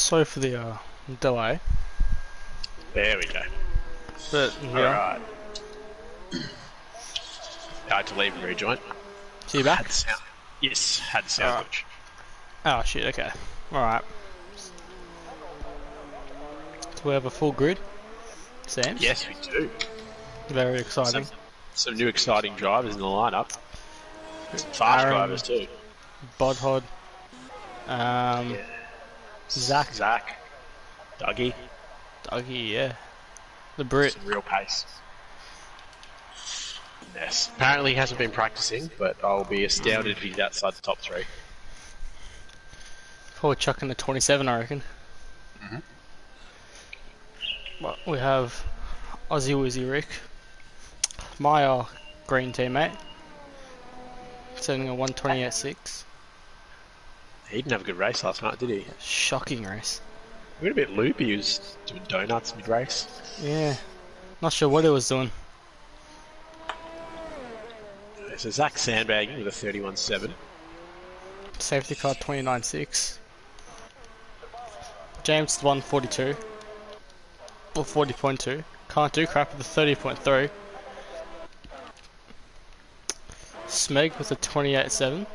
Sorry for the delay, There we go. but yeah. Alright. I had to leave and rejoin. So you back? Had the sound. Yes, had the sound glitch. Oh shit, okay. Alright. So we have a full grid, Sam's? Yes, we do. Very exciting. Some new exciting drivers in the lineup. Some fast drivers too. Bodhod. Yeah. Zach. Dougie. Dougie, yeah. The Brit. Some real pace. Yes. Apparently he hasn't been practicing, but I'll be astounded if he's outside the top 3. Probably chucking the 27, I reckon. Well, we have Aussie Wizzy Rick. My green teammate. Setting a 128.6. He didn't have a good race last night, did he? Shocking race. He went a bit loopy, he was doing donuts mid-race. Yeah. Not sure what he was doing. So Zach sandbagging with a 31.7. Safety car 29.6. James 142. Or 40.2. Can't do crap with a 30.3. Smeg with a 28.7.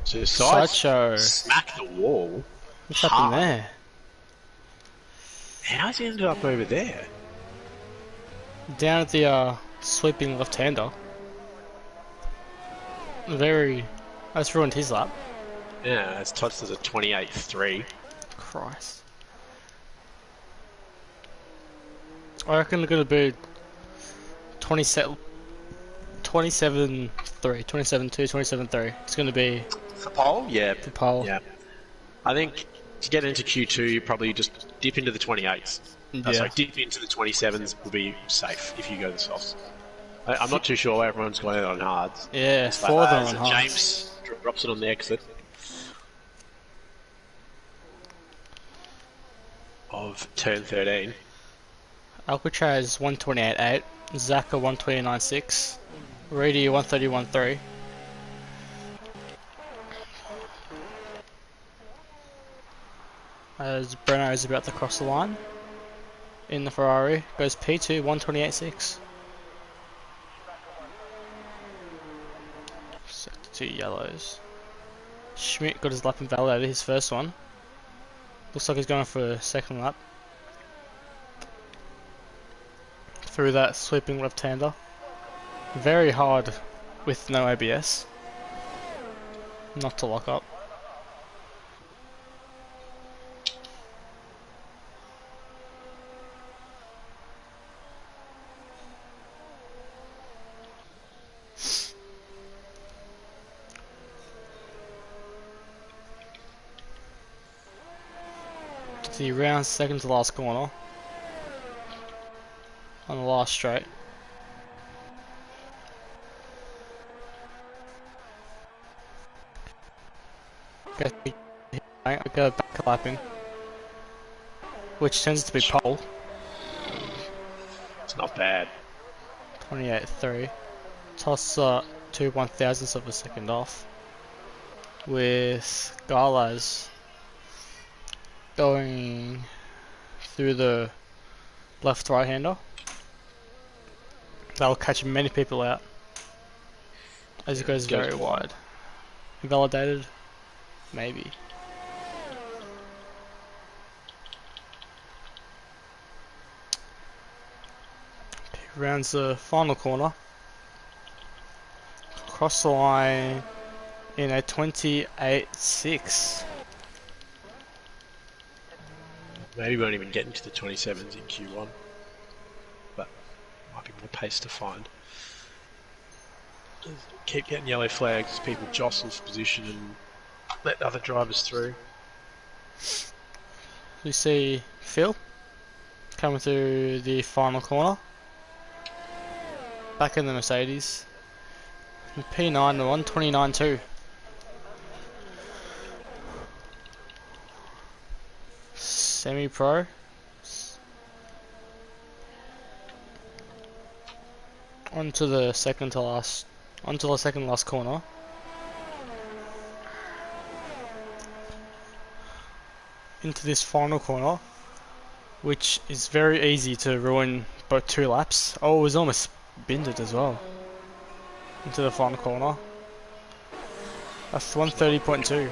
So Sideshow smacked the wall. What's happened there? How's he ended up over there? Down at the sweeping left-hander. That's ruined his lap. Yeah, it's touched as a 28.3. Christ. I reckon they're gonna be 27-3, 27-2, 27-3. It's gonna be For pole? Yeah. the pole. Yeah. I think to get into Q2, you probably just dip into the 28s. Yeah. Sorry, dip into the 27s will be safe if you go the softs. I'm not too sure why everyone's going out on hards. Yeah, It's 4 of them so on hards. James drops it on the exit of turn 13. Alcatraz 128.8, Zaka 129.6, Reedy 131.3. As Breno is about to cross the line in the Ferrari, goes P2 128.6. Set to 2 yellows. Schmidt got his lap invalidated, his first one. Looks like he's going for a second lap. Through that sweeping left-hander. Very hard with no ABS. Not to lock up. The round second to last corner. On the last straight. I go back lapping, which tends to be pole. It's not bad. 28.3. Toss 2 1,000ths of a second off. With Galaz going through the left right hander. That'll catch many people out as it goes very wide. Invalidated? Maybe. Okay, rounds the final corner. Cross the line in a 28.6. Maybe won't even get into the 27s in Q1, but might be more pace to find. Keep getting yellow flags as people jostle for position and let other drivers through. We see Phil coming through the final corner. Back in the Mercedes. P9 to 129.2. Semi-pro. Onto the second last corner. Into this final corner, which is very easy to ruin both 2 laps. Oh, it was almost binded as well. Into the final corner. That's 130.2.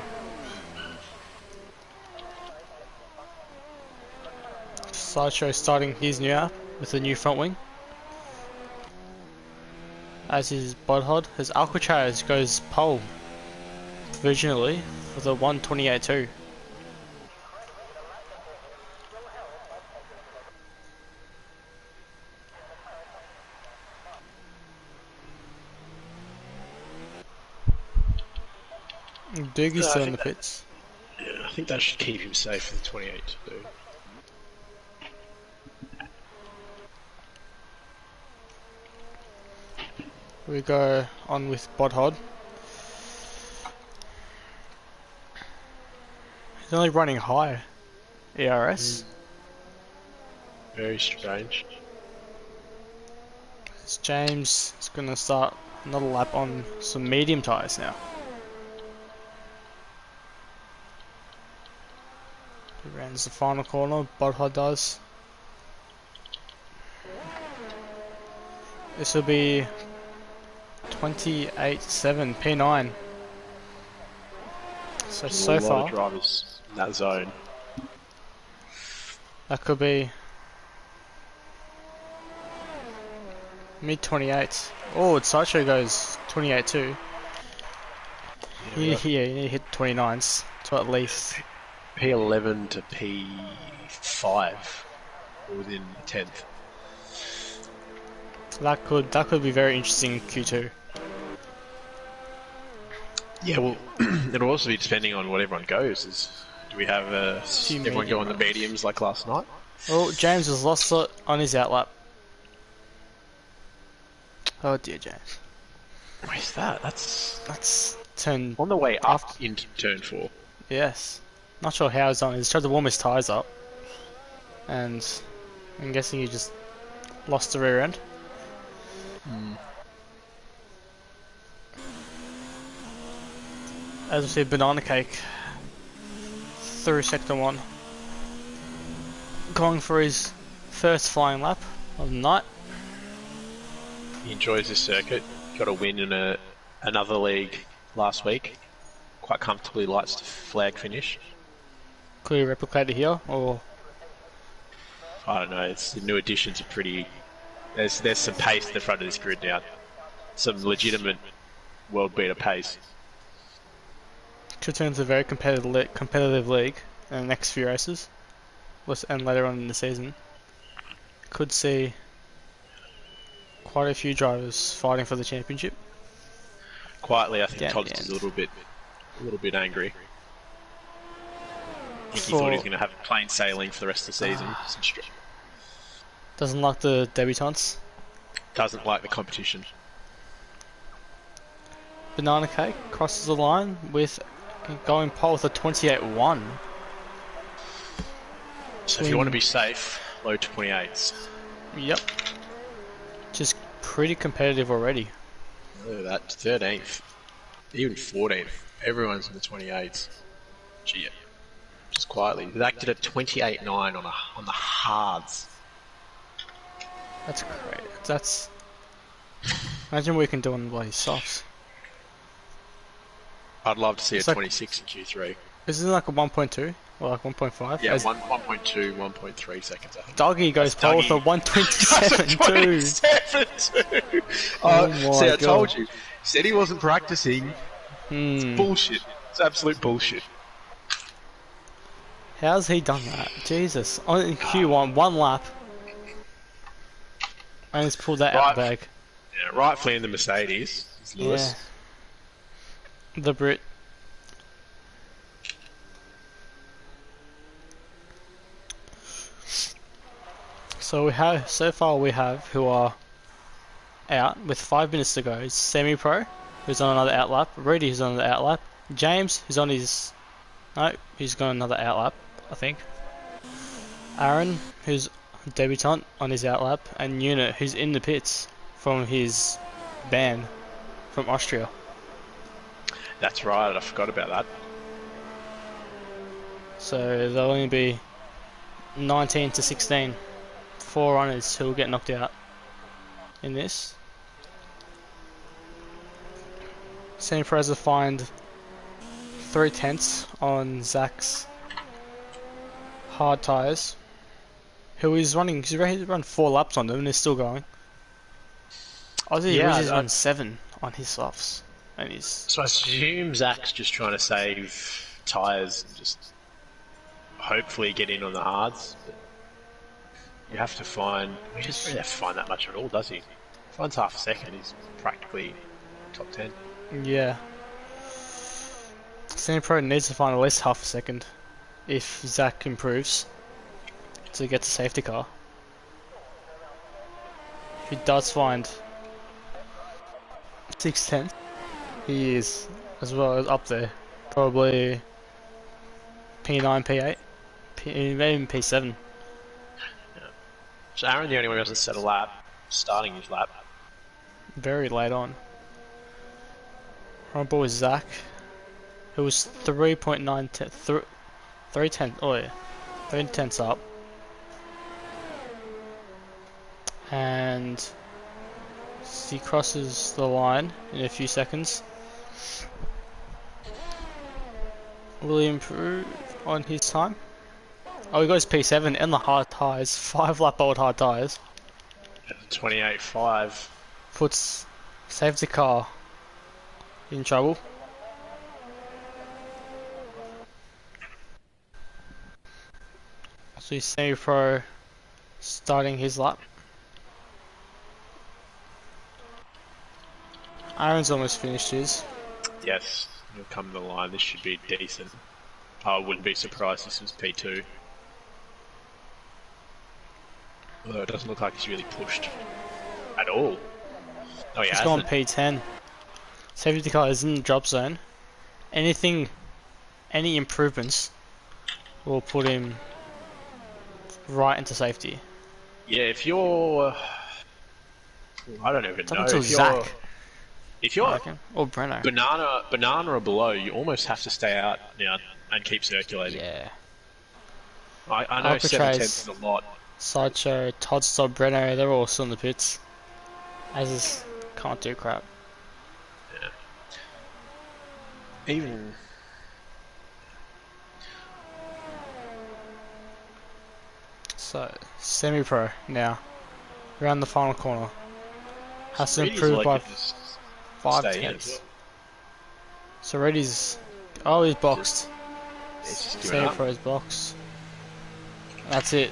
Sideshow starting his new app with a new front wing. As his Budhod, his Alcatraz goes pole provisionally for the 128.2. Doogie's still in the pits. Yeah, I think that should keep him safe for the 28 to do. We go on with Budhod. He's only running high ERS. Very strange. James is going to start another lap on some medium tyres now. He rounds the final corner, Budhod does. This will be 28.7 P9. So a lot far, of drivers in that zone. That could be mid 28. Oh, Sideshow goes 28 too. Yeah, he hit 29s to at least P11 to P5 within a tenth. That could be very interesting in Q2. Yeah, well, it'll also be depending on what everyone goes. Do we have everyone go on the mediums like last night? Oh, James has lost it on his outlap. Oh dear, James. Where's that? That's turn on the way up into turn 4. Yes. Not sure how he's on. He's tried to warm his tyres up. And I'm guessing he just lost the rear end. As we see, Banana Cake through sector 1. Going for his first flying lap of the night. He enjoys this circuit. Got a win in another league last week. Quite comfortably lights to flag finish. Could he replicate it here, or? I don't know, the new additions are pretty... There's some pace at the front of this grid now. Some legitimate world beater pace. Could turn into a very competitive league in the next few races. And later on in the season. Could see quite a few drivers fighting for the championship. Quietly, I think Todd's is a little bit angry. I think he thought he was going to have plain sailing for the rest of the season. Doesn't like the debutants. Doesn't like the competition. Banana Cake crosses the line with going pole with a 28.1. So if you want to be safe, low 28s. Yep. Just pretty competitive already. Look at that, 13th. Even 14th. Everyone's in the 28s. Gee, just quietly. They acted at 28.9 on the hards. That's great. That's... Imagine what we can do on bloody softs. I'd love to see it's a like, 26 in Q3. Isn't it like a 1.2? Or like 1.5? Yeah, 1.2, 1.3 seconds, I think. Doggy goes pole with a 127 too. Oh my God. I told you. Said he wasn't practicing. It's bullshit. It's absolute bullshit. How's he done that? Jesus. In Q1, one lap. And he's pulled that out the bag. Yeah, rightfully in the Mercedes. Is Lewis. Yeah. The Brit. So we have who are out with 5 minutes to go. Semi-Pro, who's on another outlap. Rudy, who's on another outlap. James, who's on his... No, he's got another outlap, I think. Aaron, who's debutant on his outlap, and Unit, who's in the pits from his ban from Austria. That's right, I forgot about that. So there'll only be 19 to 16, 4 runners who will get knocked out in this. Semi Pros will find 3/10 on Zach's hard tyres. He's run 4 laps on them and is still going. He's run 7 on his softs. And he's... So I assume Zach's just trying to save tyres and just hopefully get in on the hards. But you have to find... He doesn't really have to find that much at all, does he? If he finds half a second, he's practically top 10. Yeah. Semi Pro needs to find at least half a second if Zach improves to get the safety car. If he does find 6/10, he is as well as up there. Probably P9, P8, even P7. Yeah. So Aaron, the only one who hasn't set a lap, starting his lap. Very late on. Our boy Zach, who was 3.9, 3 tenths up. And he crosses the line in a few seconds. Will he improve on his time? Oh, he goes P7 and the hard tyres, 5 lap old hard tyres. 28.5. Puts safety car in trouble. So he's semi-pro starting his lap. Aaron's almost finished his. Yes, he'll come to the line. This should be decent. I wouldn't be surprised if this was P2. Although it doesn't look like he's really pushed at all. Oh, yeah, he's gone P10. Safety car is in the drop zone. Any improvements will put him right into safety. Yeah, if you're... I don't even know. If you're or Breno. banana or below, you almost have to stay out now and keep circulating. Yeah. I know 7/10 is a lot. Sideshow, Todd Stobb, Breno, they're all still in the pits. As can't do crap. Yeah. Even... So, semi-pro now. Around the final corner. Has to improve by 5/10. So Reddy's... Oh, he's boxed. Semi-pro's boxed. That's it.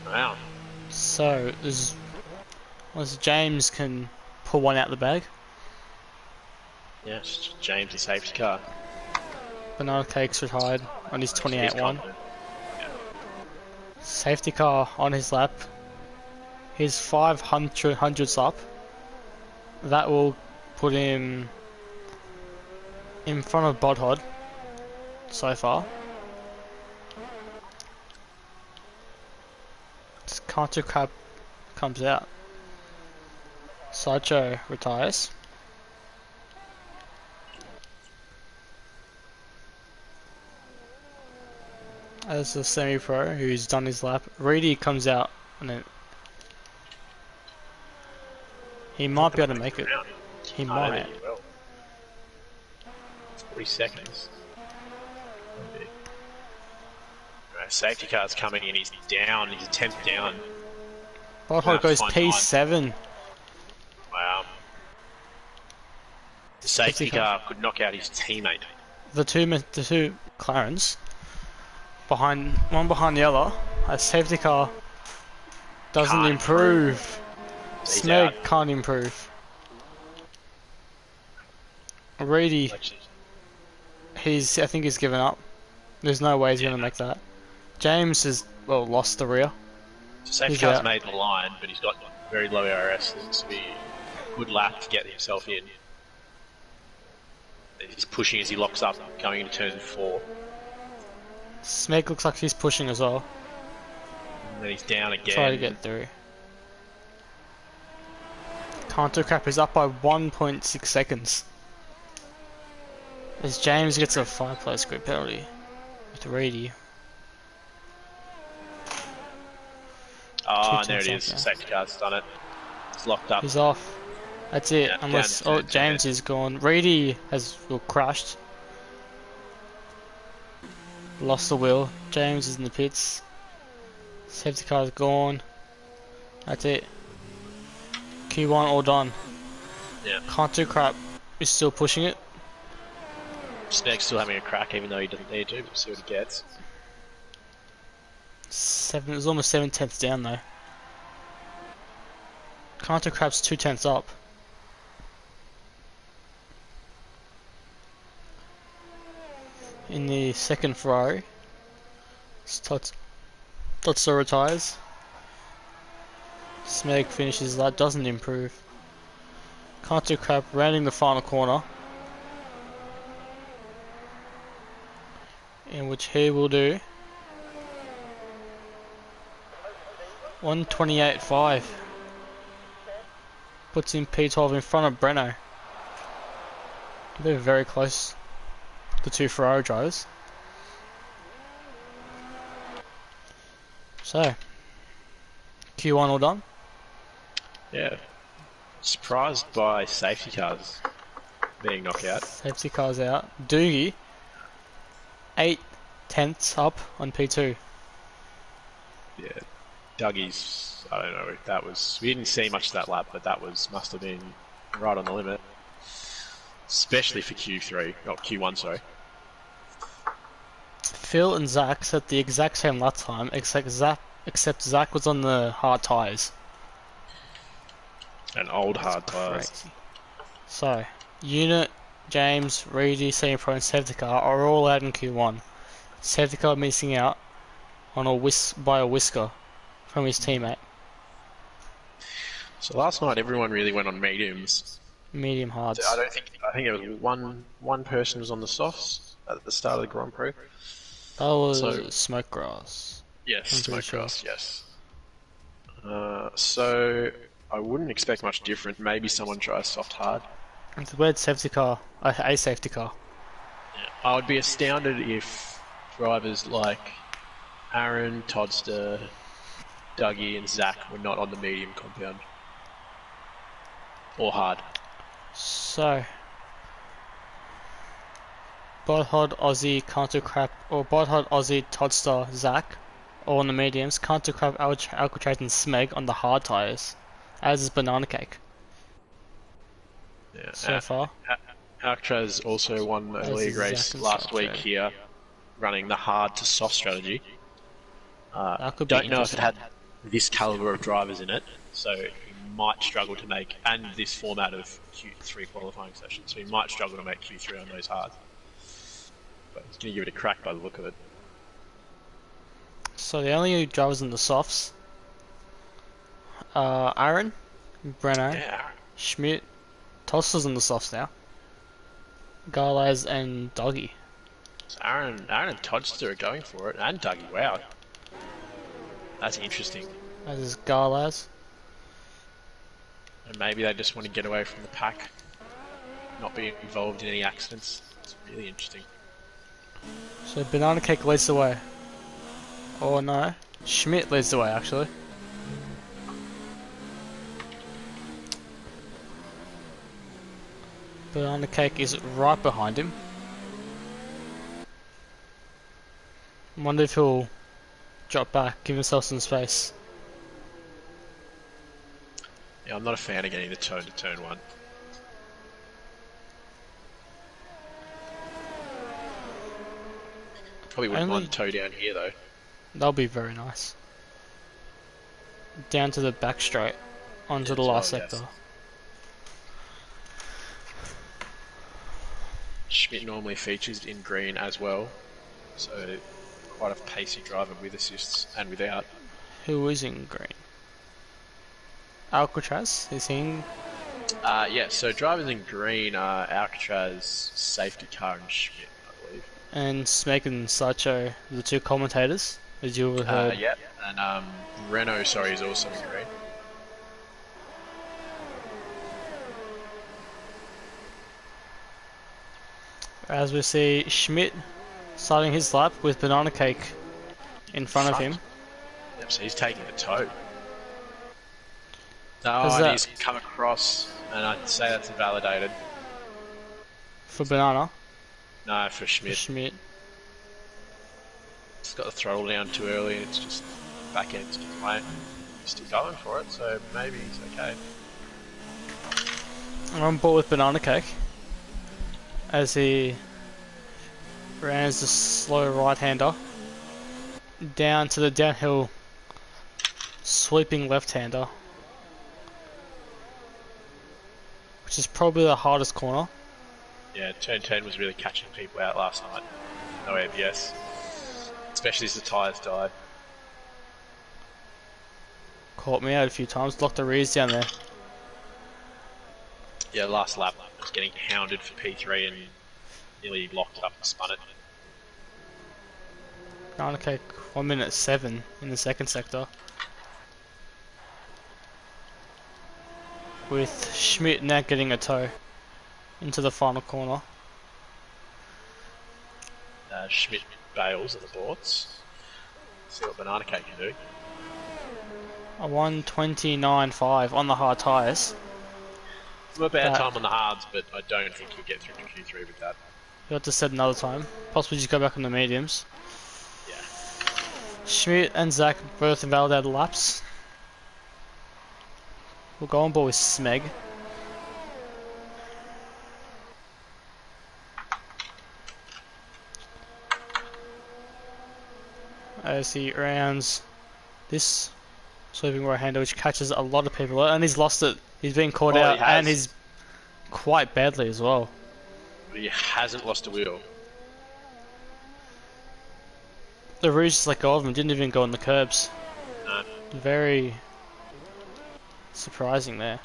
Wow. So, unless James can pull one out the bag. Yeah, it's just James, the safety car. Banana Cake's retired on his 28-1. Yeah. Safety car on his lap. His 500th lap. That will put him in front of Bodhod so far. Counter crab comes out. Sideshow retires. As a semi-pro who's done his lap, Reedy comes out and then he might be able to make it. He might. 40 seconds. Right, safety car's coming in, he's down, he's 10th down. Bodhod goes P7. Wow. The safety car could knock out his teammate. The two Clarence, one behind the other, a safety car doesn't improve. Smeg can't improve. Reedy, I think he's given up. There's no way he's going to make that. James has, lost the rear. So safety car's made the line, but he's got very low RS. This to be a good lap to get himself in. He's pushing as he locks up, going into turn 4. Smeg looks like he's pushing as well. And then he's down again. Try to get through. Canto Crap is up by 1.6 seconds. As James gets a 5-place grid penalty with Reedy. Oh, there it is. Safety car's done it. It's locked up. He's off. That's it. Yeah, unless down James is gone. Reedy has crashed. Lost the wheel. James is in the pits. Safety car's gone. That's it. Q1 all done. Yeah. Canto Crap is still pushing it. Smeg's still having a crack even though he doesn't need to. We'll see what he gets. It was almost 7/10 down though. Canto Crap's 2/10 up. In the second Ferrari, Totso retires. Smeg finishes that, doesn't improve. Canto Crap rounding the final corner, in which he will do 1:28.5. Puts in P12 in front of Breno. They're very close, the two Ferrari drivers. So, Q1 all done? Yeah. Surprised by safety cars being knocked out. Safety car's out. Doogie, 8/10 up on P2. Yeah. Dougie's, I don't know if that was, we didn't see much of that lap, but that must have been right on the limit. Especially for Q3, not Q1, sorry. Phil and Zach set the exact same lap time, except Zach was on the hard tyres. And old hard tyres. Crazy. So, Unit, James, Reedy, Semi Pro and Safety Car are all out in Q1. Safety Car missing out on by a whisker from his teammate. So last night everyone really went on mediums. Medium hards. I think there was one person was on the softs at the start of the Grand Prix. That was Smoke Grass. Yes, Smoke Grass, yes. So I wouldn't expect much different. Maybe someone tries soft hard. It's a weird safety car, a safety car. Yeah. I would be astounded if drivers like Aaron, Toddster, Dougie and Zach were not on the medium compound. Or hard. So, Bodhod, Aussie, Canto Crap, or Bodhod, Aussie, Toddster, Zach, all on the mediums. Canto Crap, Alcatraz and Smeg on the hard tyres, as is Banana Cake. Yeah. So far. Alcatraz also won a league race last week here, running the hard to soft strategy. Don't know if it had this caliber of drivers in it, so he might struggle to make, and this format of Q3 qualifying sessions, so he might struggle to make Q3 on those hards. But he's going to give it a crack by the look of it. So the only drivers in the softs are Aaron, Breno, Schmidt, Tosser's in the softs now, Garlaz and Dougie. So Aaron and Toddster are going for it, and Dougie, wow. That's interesting. As is Garlaz. And maybe they just want to get away from the pack, not be involved in any accidents. It's really interesting. So Banana Cake leads the way. Oh no, Schmidt leads the way actually. Banana Cake is right behind him. I wonder if he'll drop back, give himself some space. Yeah, I'm not a fan of getting the toe to turn one. Probably wouldn't mind the toe down here though. That'll be very nice. Down to the back straight, onto the last sector. Yes. Schmidt normally features in green as well, so quite a pacey driver with assists and without. Who is in green? Alcatraz is in. Yeah, so drivers in green are Alcatraz, Safety Car, and Schmidt, I believe. and Smeg and Sacho, the two commentators, as you would heard. Yep. And Renault, sorry, is also in green. As we see Schmidt starting his lap with Banana Cake in front of him. Yep, so he's taking the toe. No, How's and that? he's come across, and I'd say that's invalidated. For Banana, No, for for Schmidt. Schmidt. It's got the throttle down too early, and it's just back end's just lame. He's still going for it, so maybe he's okay. I'm on board with Banana Cake as he rams the slow right-hander down to the downhill sweeping left-hander, which is probably the hardest corner. Yeah, turn 10 was really catching people out last night. No ABS. Especially as the tyres died. Caught me out a few times, locked the rears down there. Yeah, last lap I was getting hounded for P3 and nearly locked up and spun it. Banana Cake 1 minute 7 in the second sector, with Schmidt now getting a toe into the final corner. Schmidt bails at the boards. See what Banana Cake can do. A 1:29.5 on the hard tyres. Not a bad time on the hards, but I don't think he'll get through to Q3 with that. You'll have to set another time. Possibly just go back on the mediums. Yeah. Schmidt and Zach both invalidated laps. We'll go on board with Smeg. As he rounds this sweeping right-hander, which catches a lot of people, and he's lost it. He's been caught out, and he's quite badly as well. But he hasn't lost a wheel. The Rouge just let go of him, didn't even go on the curbs. No. Very surprising there.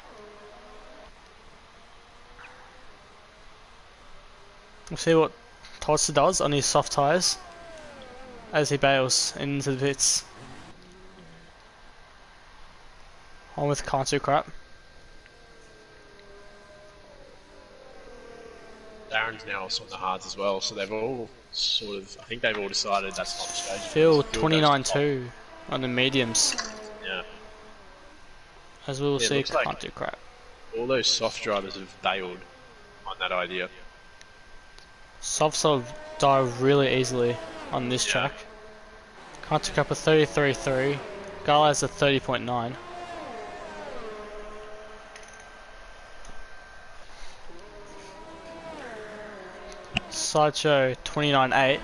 We'll see what Tolster does on his soft tyres as he bails into the pits. On with Can't Do Crap. Darren's now also on the hards as well, so they've all sort of, I think they've all decided that's not the stage. Phil 29.2 on the mediums. Yeah. As we will see, looks like Can't Do Crap. all those soft drivers have bailed on that idea. Softs will die really easily on this track. Can't Do Crap a 33.3. Gala has a 30.9. Sideshow 29.8.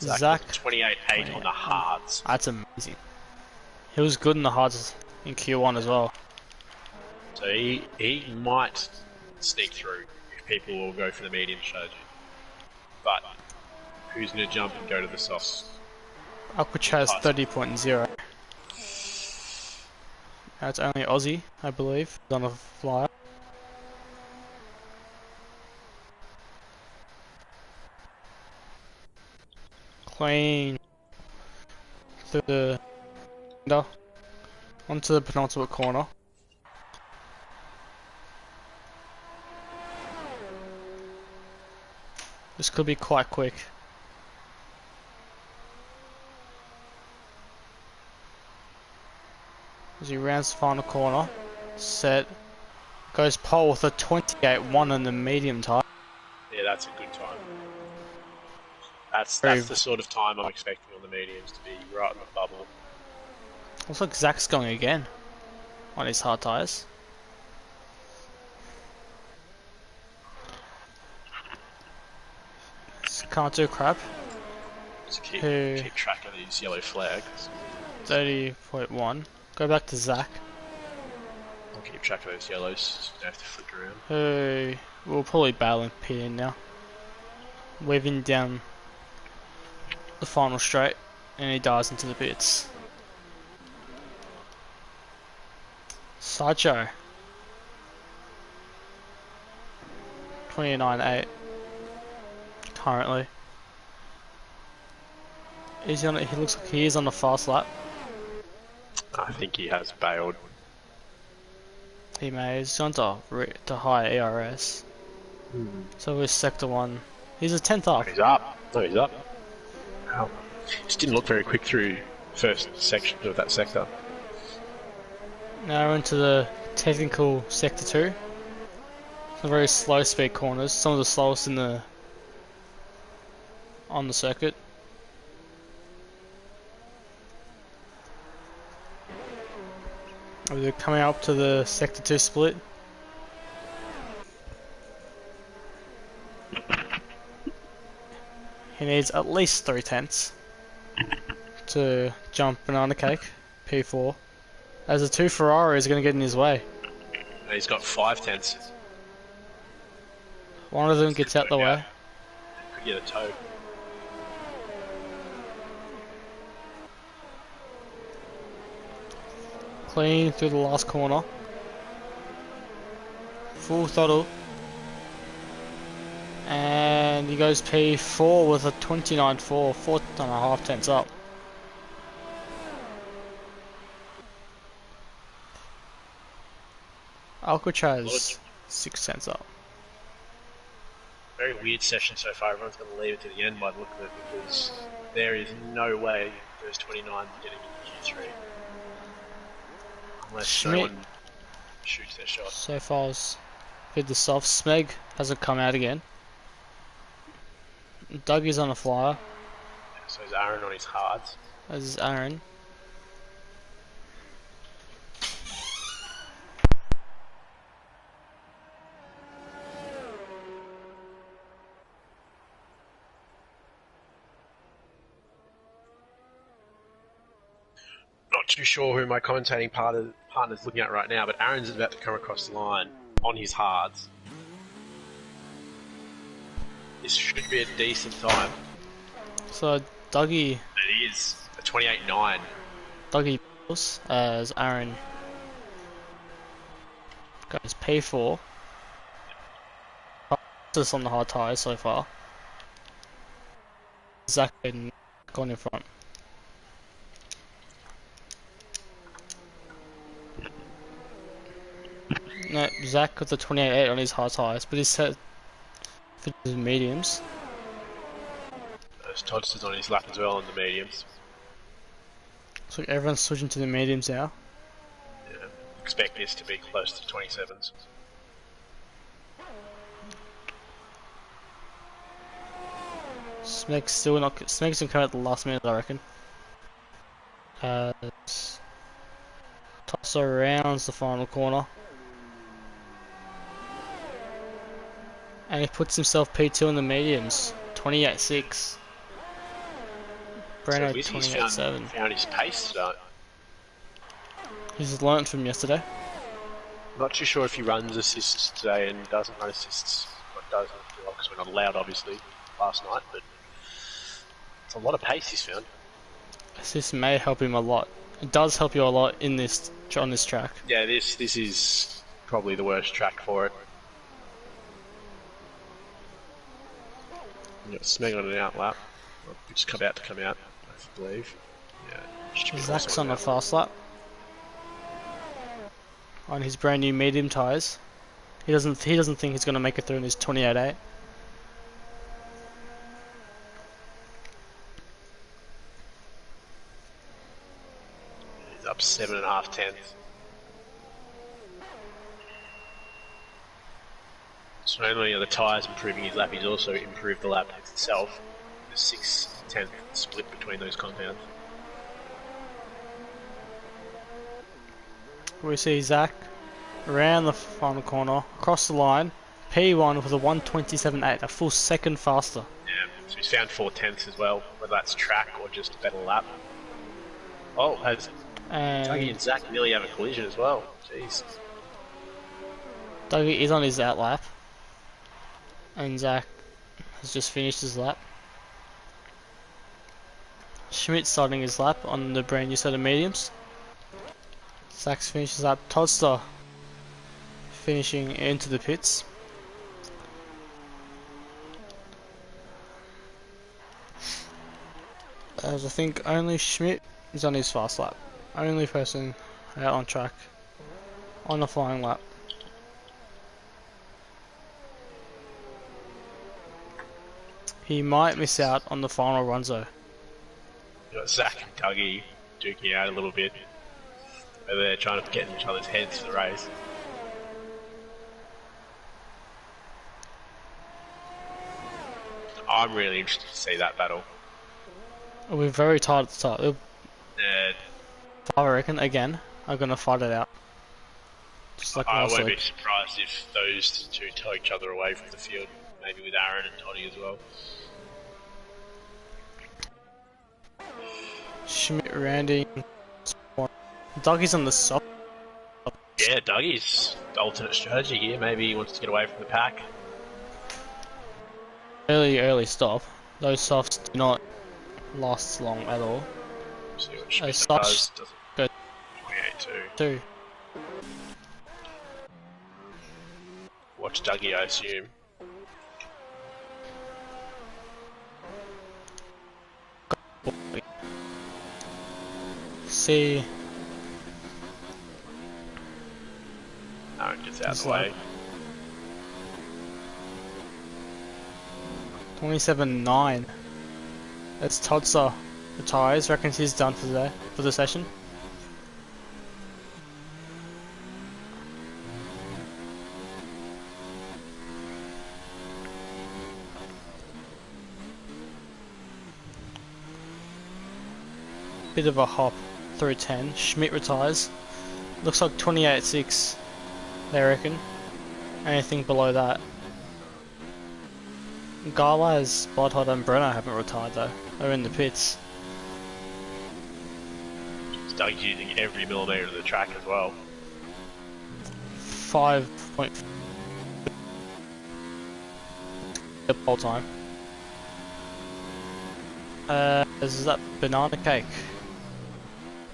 Zach 28.8 on the hards. That's amazing. He was good in the hards in Q1 as well. So he might sneak through if people will go for the medium strategy. But who's going to jump and go to the softs? Alcatraz 30.0. That's only Aussie, I believe, on a flyer. Clean through the window onto the penultimate corner. This could be quite quick. As he rounds the final corner, set, goes pole with a 28.1 in the medium tyre. Yeah, that's a good time. That's the sort of time I'm expecting on the mediums to be right in the bubble. Looks like Zach's going again on his hard tyres. Can't Do Crap. Just keep track of these yellow flags. 30.1. Go back to Zach. I'll keep track of those yellows. You have to flick around. Who will probably bail and pit in now. Weaving down the final straight, and he dives into the pits. Sideshow 29.8. currently. He looks like he is on the fast lap. I think he has bailed. He may. He's gone to high ARS. So we're sector 1. He's a 10th up. He's up. No, he's up. Wow. Just didn't look very quick through first section of that sector. Now we're into the technical sector 2. Some very slow speed corners. Some of the slowest on the circuit. We're coming up to the sector 2 split. He needs at least 3 tenths to jump banana cake, P4. As the 2 Ferrari is going to get in his way. He's got 5 tenths. One of them gets out the way. Could get a toe. Clean through the last corner. Full throttle. And he goes P4 with a 29.4, 4.5 tenths up. Alcatraz, 6 tenths up. Very weird session so far. Everyone's going to leave it to the end by the look of it because there is no way those 29s getting into Q3 unless someone shoots their shot. So far as hit the soft. Smeg hasn't come out again. Dougie's on a flyer. So is Aaron on his hards. As is Aaron. Not too sure who my commentating partner's looking at right now, but Aaron's about to come across the line on his hards. This should be a decent time. So Dougie. It is a 28.9. Dougie as Aaron goes P4. Just on the hard tyres so far. Zach gone in front. No, Zach got the 28.8 on his hard tyres, but he's set for the mediums. Todd's on his lap as well on the mediums. So everyone's switching to the mediums now. Yeah, expect this to be close to 27s. Smeg's still not. Smeg's gonna come at the last minute, I reckon. Toss rounds the final corner. And he puts himself P2 in the mediums. 28.6. Brano 28.7. Found his pace today. He's learnt from yesterday. Not too sure if he runs assists today and doesn't run assists. Or does, because we're not allowed, obviously, last night, but it's a lot of pace he's found. This may help him a lot. It does help you a lot in on this track. Yeah, this is probably the worst track for it. You got Smeg on an out lap. Just come out, I believe. Yeah. Zach's on a fast lap. On his brand new medium tyres. He doesn't think he's gonna make it through in his 28.8. He's up 7.5 tenths. So not only are the tyres improving his lap, he's also improved the lap itself. The 6/10 split between those compounds. We see Zach around the final corner, across the line, P1 with a 1:27.8, a full second faster. Yeah, so he's found 4 tenths as well, whether that's track or just a better lap. Oh, has Dougie and Zach nearly have a collision as well. Jeez. Dougie is on his out lap. And Zach has just finished his lap. Schmidt's starting his lap on the brand new set of mediums. Zach's finished his lap. Toddster finishing into the pits. as I think only Schmidt is on his fast lap. Only person out on track on a flying lap. He might miss out on the final runs though. You got Zach and Dougie duking out a little bit. They're trying to get in each other's heads for the race. I'm really interested to see that battle. We're very tight at the top. Yeah, I reckon again are gonna fight it out. Just like I last won't week. be surprised if those two tow each other away from the field. Maybe with Aaron and Toddy as well. Schmidt, Randy, Dougie's on the soft. Yeah, Dougie's alternate strategy here. Maybe he wants to get away from the pack. Early stop. Those softs do not last long at all. See what Schmidt Such does. Doesn't good 28-2. too. Watch Dougie, I assume. See, Aaron gets out of He's the way. 27-9. As Todser retires, reckons he's done for the session. Bit of a hop through 10. Schmidt retires. Looks like 28-6, they reckon. Anything below that. Garlaz, Bodhot and Brenner haven't retired though. They're in the pits. Dougie's using every millimetre of the track as well. 5 point the whole time. Is that banana cake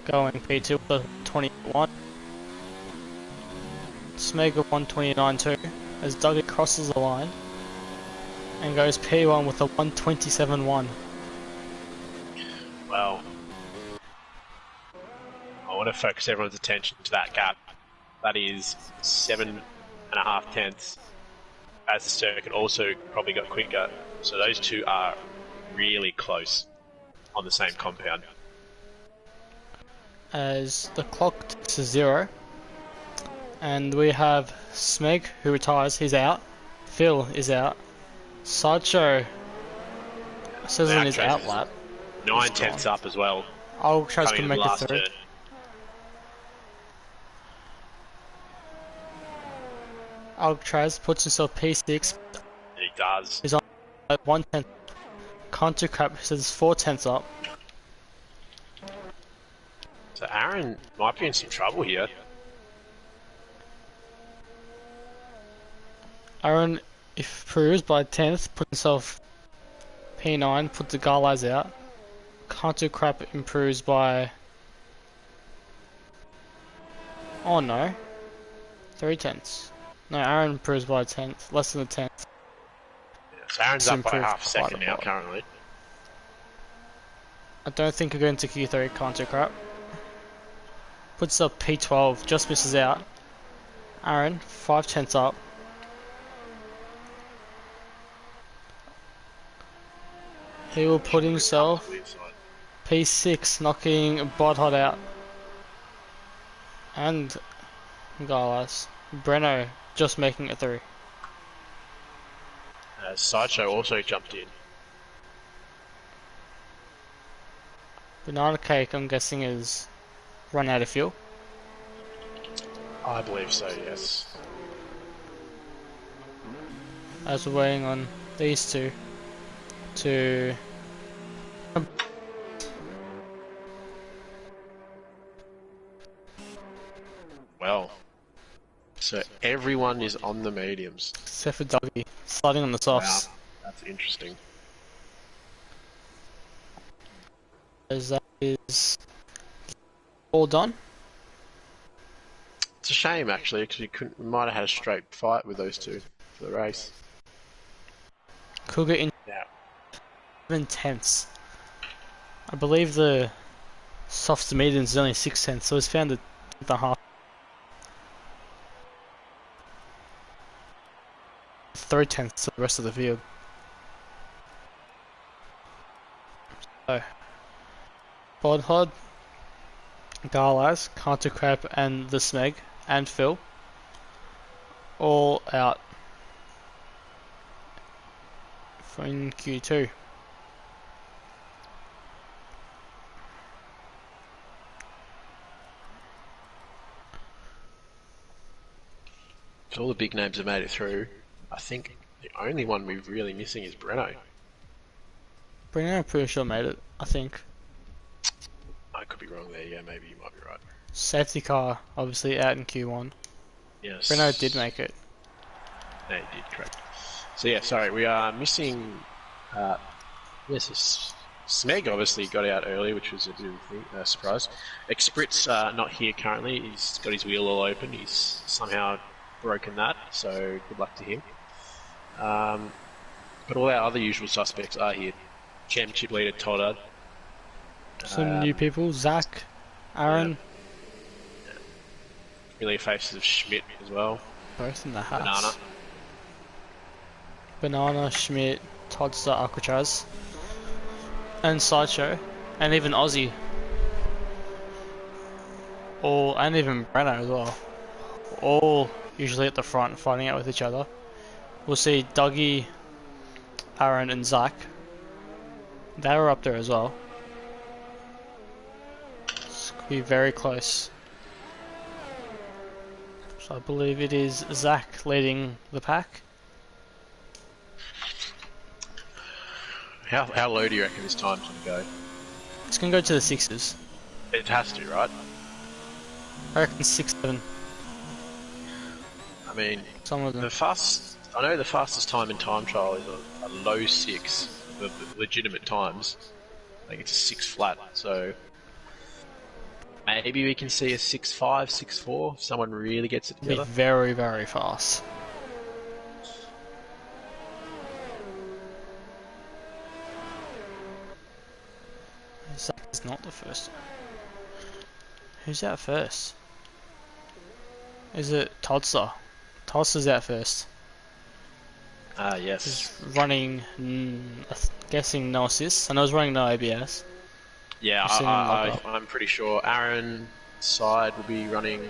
going P2 with 21? Smega 129.2 as Dougie crosses the line and goes P1 with a 127.1. Well, I want to focus everyone's attention to that gap. That is 7.5 tenths. As the circuit also probably got quicker, so those two are really close on the same compound. As the clock ticks to 0, and we have Smeg who retires, he's out. Phil is out. Sideshow says on his out lap. 9 tenths up as well. Alcatraz Coming can in make the it last through. turn. Alcatraz puts himself P6. And he does. He's on 1 tenth. Contour Crap says 4 tenths up. So Aaron might be in some trouble here. Aaron improves by 10th, puts himself P9, puts the Garlaz out. Contour Crap improves by... Oh no. 3 tenths. No, Aaron improves by a tenth, less than a tenth. Yeah, so Aaron's It's up by improved half a second quite a now lot. currently. I don't think we're going to Q3 Contour Crap. Puts up P12, just misses out. Aaron, 5 tenths up. He will put himself P6, knocking Bodhot out. And Garlas. Breno just making it through. Sideshow also jumped in. Banana Cake, I'm guessing, is run out of fuel. I believe so, yes. As we're waiting on these two to... Well, so everyone is on the mediums. Except for Dougie, sliding on the softs. Wow, that's interesting. As that is all done. It's a shame actually, because we might have had a straight fight with those two for the race. Cougar in Yeah. 7 tenths. I believe the soft to medium is only 6 tenths, so he's found a tenth and a half. 3 tenths to the rest of the field. So, Bodhod, Garlas, Cantor Crab, and the Smeg, and Phil, all out in Q2. So all the big names have made it through. I think the only one we're really missing is Breno. Breno, I'm pretty sure made it, I think. I could be wrong there, yeah, maybe you might be right. Safety car, obviously out in Q1. Yes. Breno did make it. No, he did, correct. So yeah, sorry, we are missing, Smeg obviously got out early, which was a bit of a surprise. Exprit's not here currently, he's got his wheel all open, he's somehow broken that, so good luck to him. But all our other usual suspects are here. Championship leader Todd. Some new people, Zach, Aaron. Yeah. Familiar faces of Schmidt as well. Both in the hats. Banana, Schmidt, Toddster, Alcatraz. And Sideshow. And even Aussie. And even Breno as well. All usually at the front fighting out with each other. We'll see Dougie, Aaron and Zach. They were up there as well. This could be very close. So I believe it is Zach leading the pack. How low do you reckon this time's going to go? It's going to go to the 6s. It has to, right? I reckon 6, 7. I mean, Some of them. I know the fastest time in time trial is a low 6 for legitimate times. I think it's a 6 flat, so maybe we can see a 6.5, 6.4 if someone really gets it together. Be very, very fast. Zach is not the first. Who's out first? Is it Toddster? Toddster's out first. Yes. He's running, guessing no assists. I know he's running no ABS. Yeah, I'm pretty sure Aaron side will be running,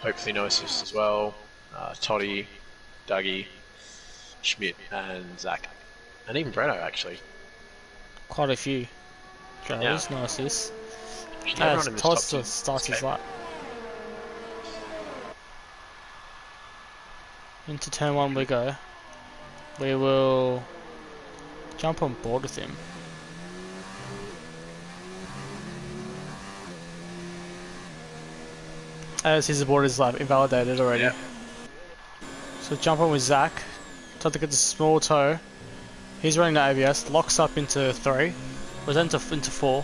hopefully no assists as well. Toddy, Dougie, Schmidt and Zach. And even Breno actually. Quite a few drivers, Yeah. no assists. Everyone in this top Toddster 10. starts his Okay. lap. Into turn 1 we go. We will jump on board with him. As his aboard is like invalidated already. Yeah. So jump on with Zach. Try to get the small toe. He's running the ABS, locks up into 3. Was into 4.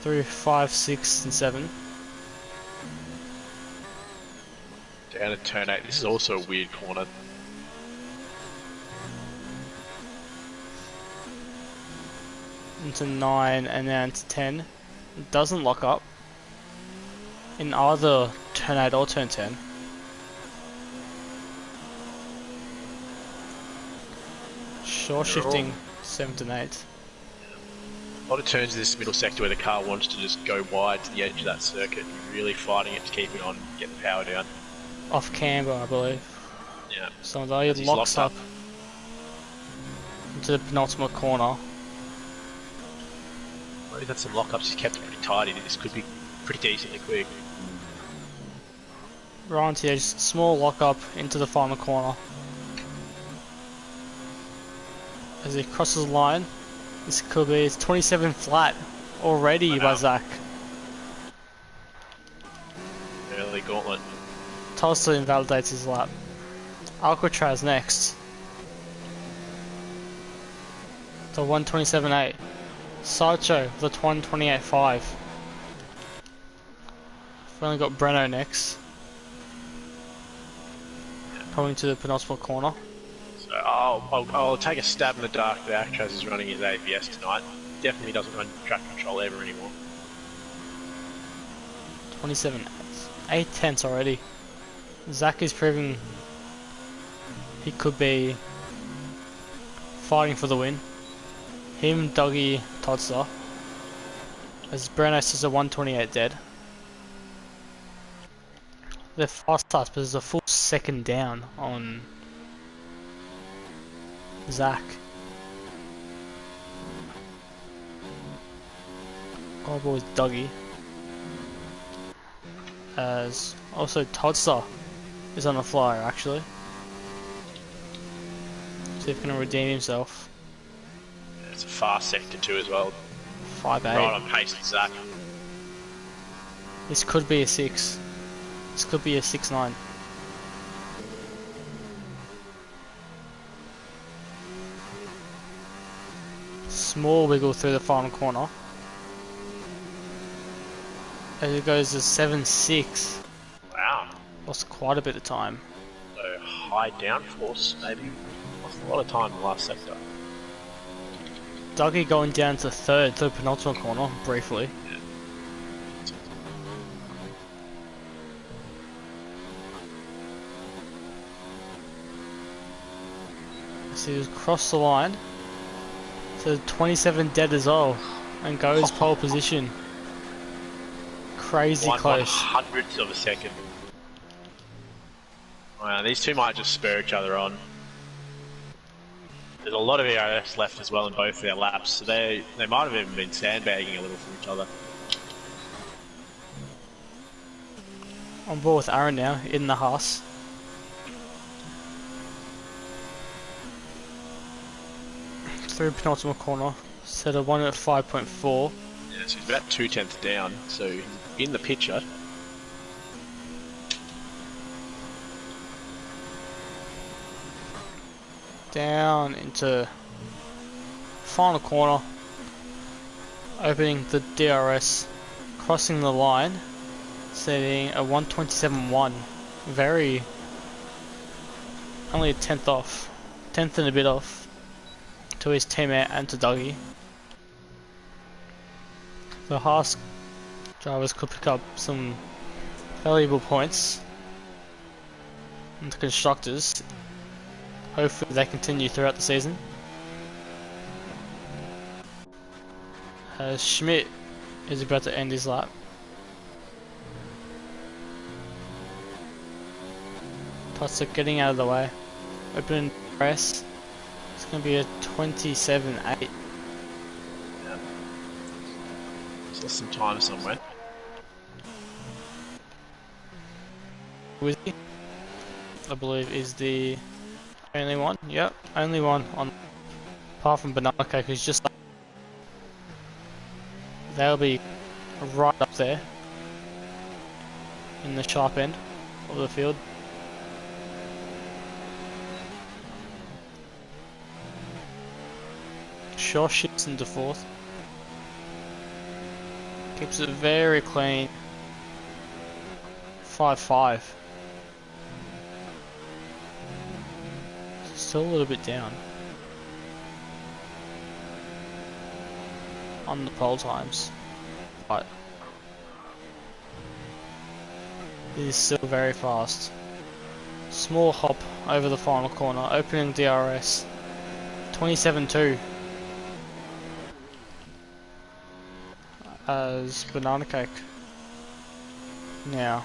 3, 5, 6 and 7. Down to turn 8. This is also a weird corner. Into 9 and then to 10. It doesn't lock up in either turn 8 or turn 10. Sure, shifting 7 to 8. A lot of turns in this middle sector where the car wants to just go wide to the edge of that circuit. You're really fighting it to keep it on, get the power down. Off camber, I believe. Yeah. So there he locks up into the penultimate corner. Well, he's had some lockups, he's kept it pretty tidy. This could be pretty decently quick. Right onto the edge, small lock up into the final corner. As he crosses the line, this could be, it's 27 flat already by Zach. Early gauntlet. Tulsa invalidates his lap. Alcatraz next. The 127.8. Sideshow, the 128.5. We've only got Breno next. Coming to the penultimate corner. So I'll take a stab in the dark that Actros is running his ABS tonight. Definitely doesn't run track control ever anymore. 27, 8 tenths already. Zach is proving he could be fighting for the win. Him, Dougie, Todster. As Breno says a 128 dead. They're fast starts, but there's a full second down on Zach. Oh boy, Dougie. As also Todster is on the flyer actually. See if he can redeem himself. It's a fast sector too as well. 5-8. Right on pace with Zach. This could be a 6. This could be a 6-9. Small wiggle through the final corner. As it goes to 7-6. Wow. Lost quite a bit of time. So high downforce maybe. Lost a lot of time in the last sector. Dougie going down to third penultimate corner, briefly. Yeah. So he's crossed the line. So 27 dead as well. And goes pole position. Crazy close. 1/100th of a second. Wow, these two might just spur each other on. There's a lot of ERS left as well in both their laps, so they might have even been sandbagging a little from each other. On board with Aaron now, in the Haas. Through penultimate corner, set a 1 at 5.4. Yeah, so he's about 2/10 down, so he's in the picture. Down into final corner, opening the DRS, crossing the line, setting a 127.1. Very, only a tenth off, tenth and a bit off to his teammate and to Dougie. The Haas drivers could pick up some valuable points, and the constructors. Hopefully they continue throughout the season. Schmidt is about to end his lap. Totsic getting out of the way. Open press. It's going to be a 27.8. Yeah. So some time somewhere. Wizzy, I believe, is the only one. Yep, only one on. Apart from Banana Cake, who's just. They'll be right up there in the sharp end of the field. Shaw shifts into fourth. Keeps it very clean. 5-5. Still a little bit down on the pole times, but it is still very fast. Small hop over the final corner, opening DRS. 27.2 as Banana Cake now.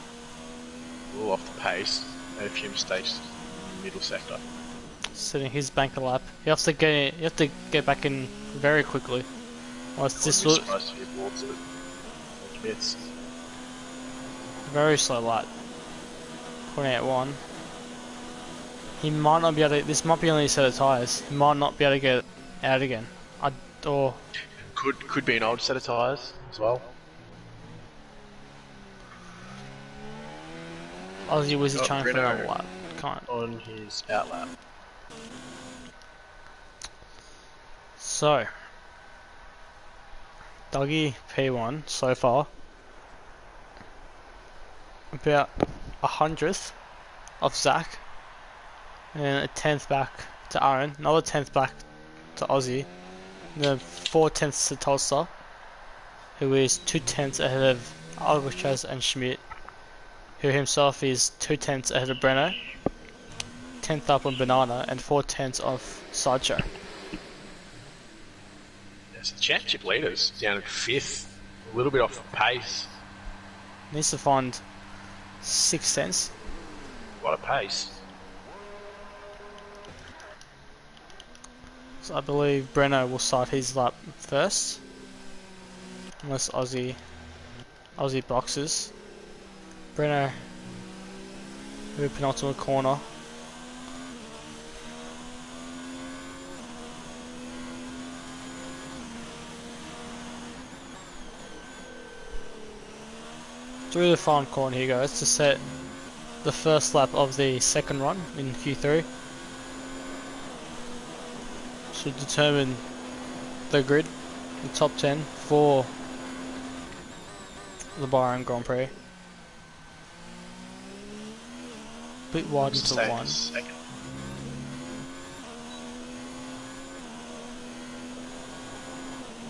A little off the pace. Made a few mistakes in the middle sector. Setting his banker lap. You have to get back in very quickly. Or it's this It's very slow lap. 28.1. He might not be able to. This might be only a set of tyres. He might not be able to get out again. Or could be an old set of tyres as well. Aussie was Oh, trying for Breno another lap. Can't. On his outlap. So, Dougie P1 so far, about 100th of Zach, and a 10th back to Aaron, another 10th back to Aussie, and then 4 tenths to Tulsa, who is 2 tenths ahead of Alcatraz and Schmidt, who himself is 2 tenths ahead of Breno, 10th up on Banana, and 4 tenths off Sideshow. Yes, the championship leaders down at 5th, a little bit off the pace. Needs to find 6 tenths. A lot of pace. So I believe Breno will start his lap first, unless Aussie boxes. Breno, the penultimate corner. Through the final corner he goes to set the first lap of the second run in Q3. Should determine the grid, the top 10 for the Bahrain Grand Prix. Bit wide into one. Second.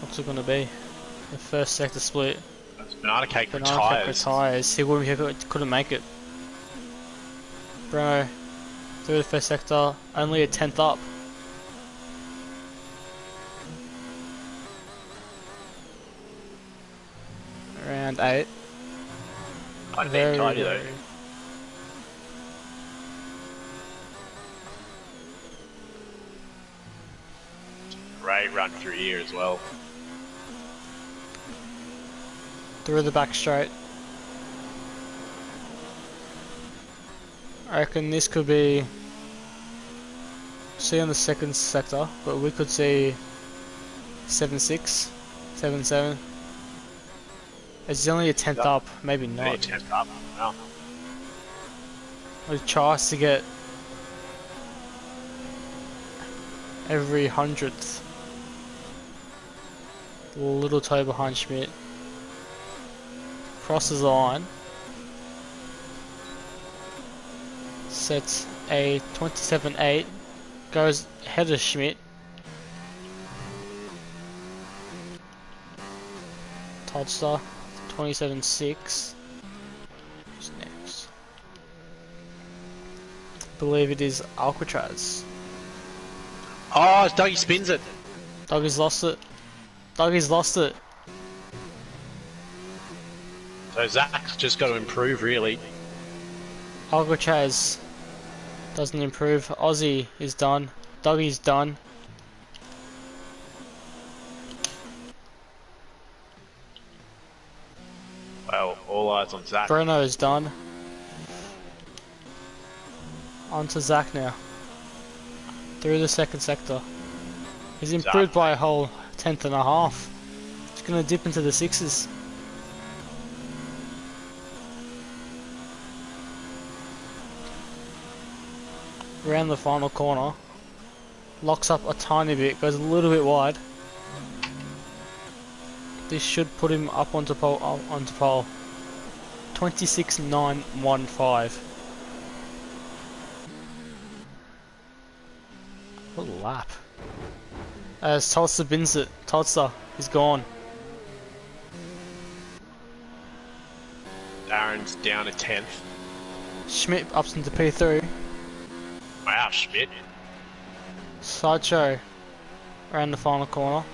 What's it gonna be? The first sector split. That's banana cake Banana cake retires. retires. He couldn't make it. Breno through the first sector, only a 10th up. Round 8. Quite a big tidy though. Great run through here as well. Through the back straight. I reckon this could be see on the second sector, but we could see 7-6, 7-7. It's only a 10th up, maybe Only not. a 10th up. Wow. He tries to get every 100th. A little toe behind Schmidt. Crosses the line. Sets a 27.8. Goes ahead of Schmidt. Toddster 27.6. Who's next? I believe it is Alcatraz. Oh, Dougie spins it. Dougie's lost it. Dougie's lost it. So Zach's just got to improve really. Alcatraz doesn't improve. Aussie is done. Dougie's done. Well, all eyes on Zach. Breno is done. On to Zach now. Through the second sector. He's improved by a whole 10th and a half. He's gonna dip into the 6s. Around the final corner. Locks up a tiny bit, goes a little bit wide. This should put him up onto pole. 26.915. What a lap. As Tulsa bins it. Tulsa is gone. Aaron's down a 10th. Schmidt ups into P3. Wow, Schmidt. Sideshow around the final corner.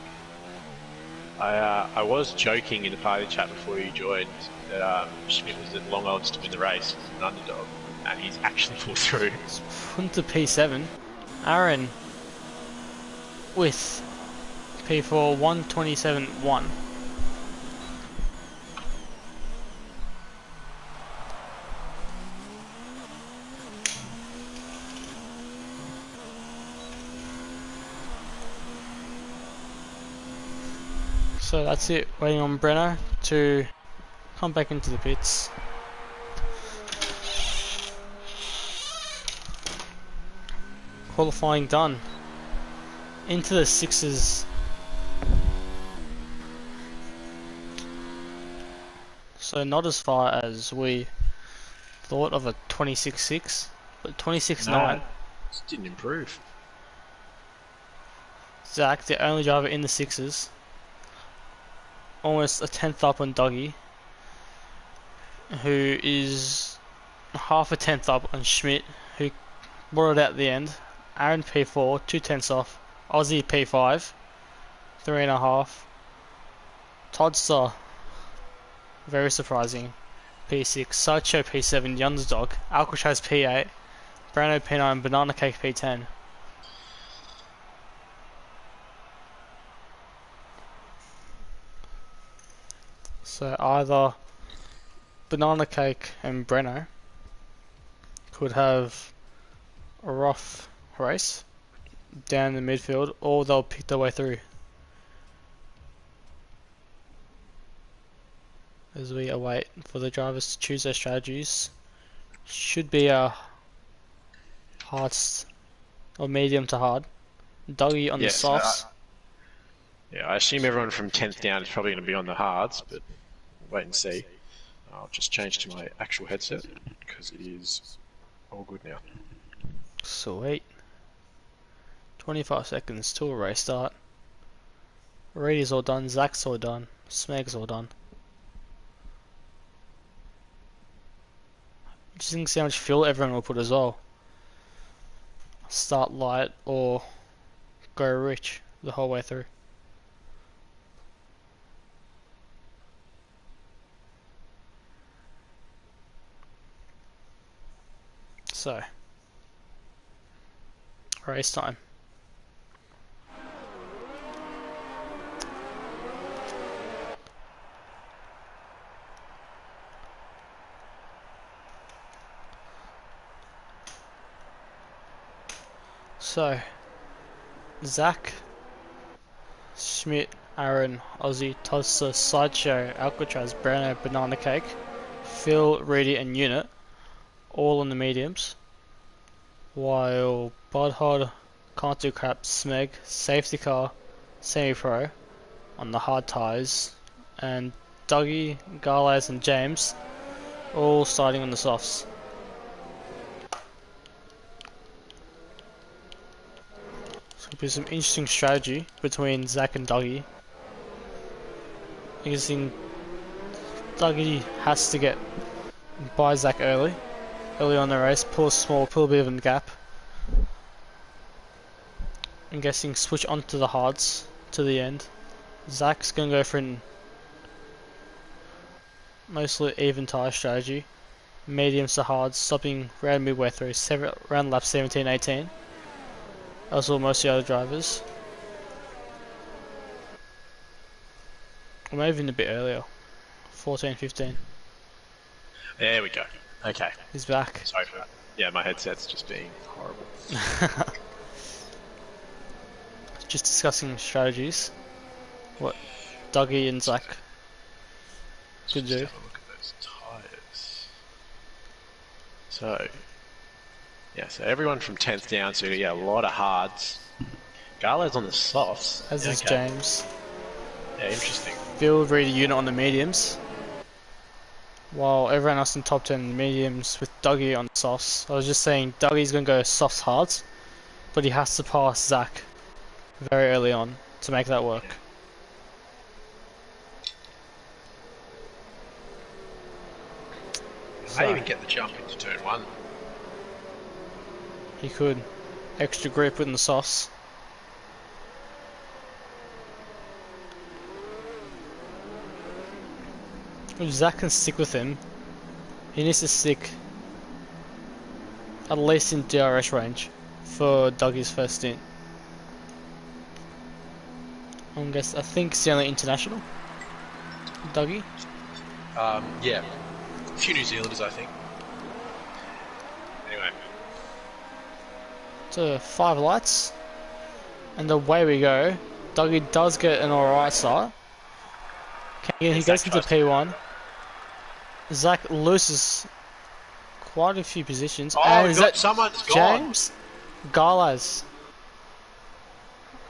I was joking in the party chat before you joined that Schmidt was at long odds to win the race, an underdog, and he's actually pulled through. It's into P7. Aaron with P4 127.1. So that's it, waiting on Breno to come back into the pits. Qualifying done. Into the 6s. So not as far as we thought of a 26.6, but 26.9. Just didn't improve. Zach, the only driver in the sixes, almost a tenth up on Dougie, who is half a tenth up on Schmidt, who brought it out at the end. Aaron P4, 2 tenths off. Aussie P5, 3.5. Toddster, very surprising, P6. Sideshow P7, the underdog. Alcatraz P8. Brando P9, Banana Cake P10. So either Banana Cake and Breno could have a rough race down the midfield, or they'll pick their way through. As we await for the drivers to choose their strategies. Should be a hard or medium to hard. Dougie on the softs. Yeah, I assume everyone from 10th down is probably going to be on the hards, but we'll wait and see. I'll just change to my actual headset because it is all good now. Sweet. 25 seconds till a race start. Reedy's all done, Zach's all done, Smeg's all done. Just think see how much fuel everyone will put as well. Start light or go rich the whole way through. So, race time. So, Zach, Schmidt, Aaron, Aussie, Tossa, Sideshow, Alcatraz, Brano, Banana Cake, Phil, Reedy and Unit, all on the mediums, while Budhod, Can't Do Crap, Smeg, Safety Car, Semi-Pro on the hard tyres, and Dougie, Garlaz and James all starting on the softs. So it'll be some interesting strategy between Zach and Dougie. I'm guessing Dougie has to get by Zach early on the race, pull a bit of a gap. I'm guessing switch onto the hards to the end. Zach's gonna go for an mostly even tyre strategy, mediums to hards, stopping around midway through, around lap 17-18. As will most of the other drivers. Or maybe even a bit earlier, 14-15. There we go. Okay. He's back. Sorry for that. Yeah, my headset's just being horrible. Just discussing strategies. What Dougie and Zach could do. Have a look at those tyres. So, yeah, so everyone from 10th down, so yeah, a lot of hards. Garlo's on the softs. As is James. Yeah, interesting. Field Reader Unit on the mediums. While everyone else in top 10 mediums with Dougie on the softs. I was just saying Dougie's going to go softs hards, but he has to pass Zach very early on to make that work. So, I even get the jump into turn 1. He could. Extra grip in the softs. If Zach can stick with him, he needs to stick at least in DRS range for Dougie's first stint. I think it's the only international. Dougie? Yeah. A few New Zealanders, I think. Anyway. To 5 lights. And away we go. Dougie does get an alright start. He goes into P1. Zach loses quite a few positions. Oh, and is that someone's James? Garlaz.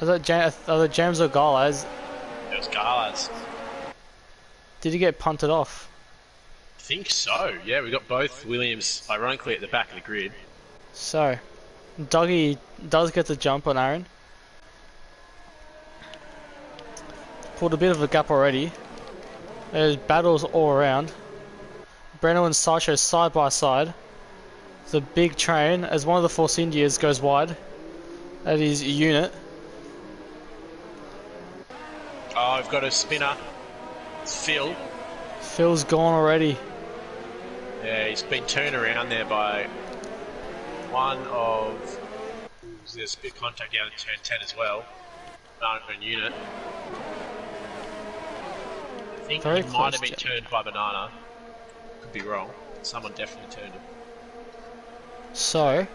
I thought James or Garlaz. It was Garlaz. Did he get punted off? I think so. Yeah, we got both Williams, ironically, at the back of the grid. So, Dougie does get the jump on Aaron. pulled a bit of a gap already. There's battles all around. Breno and Sideshow side by side. It's a big train as one of the Force Indias goes wide. That is unit. Oh, I've got a spinner. It's Phil. Phil's gone already. Yeah, he's been turned around there by one of... There's a bit of contact down at turn 10 as well. Banana and unit. I think Very he might have close, been turned by Banana. Could be wrong. Someone definitely turned him. So,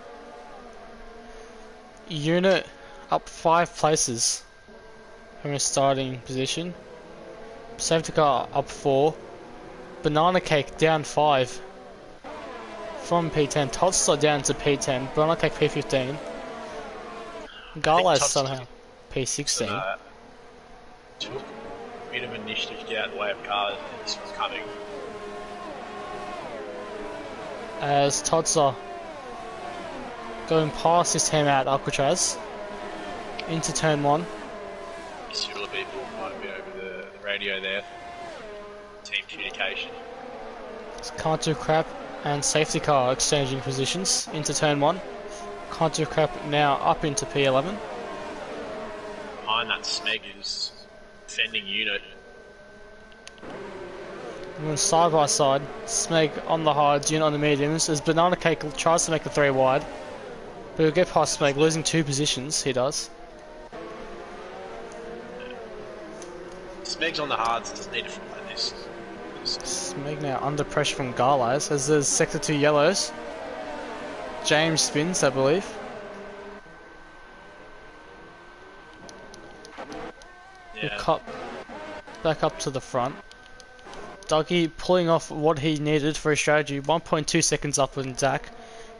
unit up 5 places from a starting position. Safety car up 4. Banana Cake down 5 from P10. Totster down to P10. Banana Cake P15. Gala somehow P16. Took a bit of initiative to get out of the way of cars and this was coming. As Totster going past his team out Alcatraz into turn 1. Several people might be over the radio there. Team communication. Can't do crap and safety car exchanging positions into turn 1. Can't do crap now up into P11. Behind that Smeg is defending unit. And then side by side, Smeg on the hards, unit on the mediums, as Banana Cake tries to make a 3 wide. But he'll get past Smeg, losing 2 positions, he does. Smeg's on the hards, doesn't need to fly this. Smeg now under pressure from Garlaz, as there's sector 2 yellows. James spins, I believe. Yeah. He'll cut back up to the front. Dougie pulling off what he needed for his strategy. 1.2 seconds up on Zach,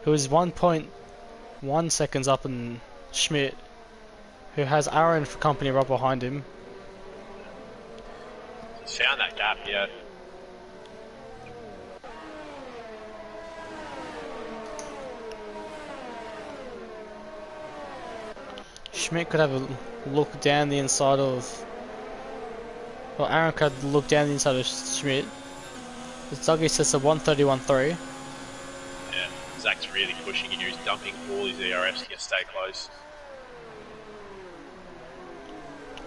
who is 1.1 seconds up on Schmidt, who has Aaron for company right behind him. He's found that gap, yeah. Schmidt could have a look down the inside of... Well, Aaron could look down the inside of Schmidt. As Dougie sets a 131.3. Yeah, Zach's really pushing in here. He's dumping all his ERFs to stay close.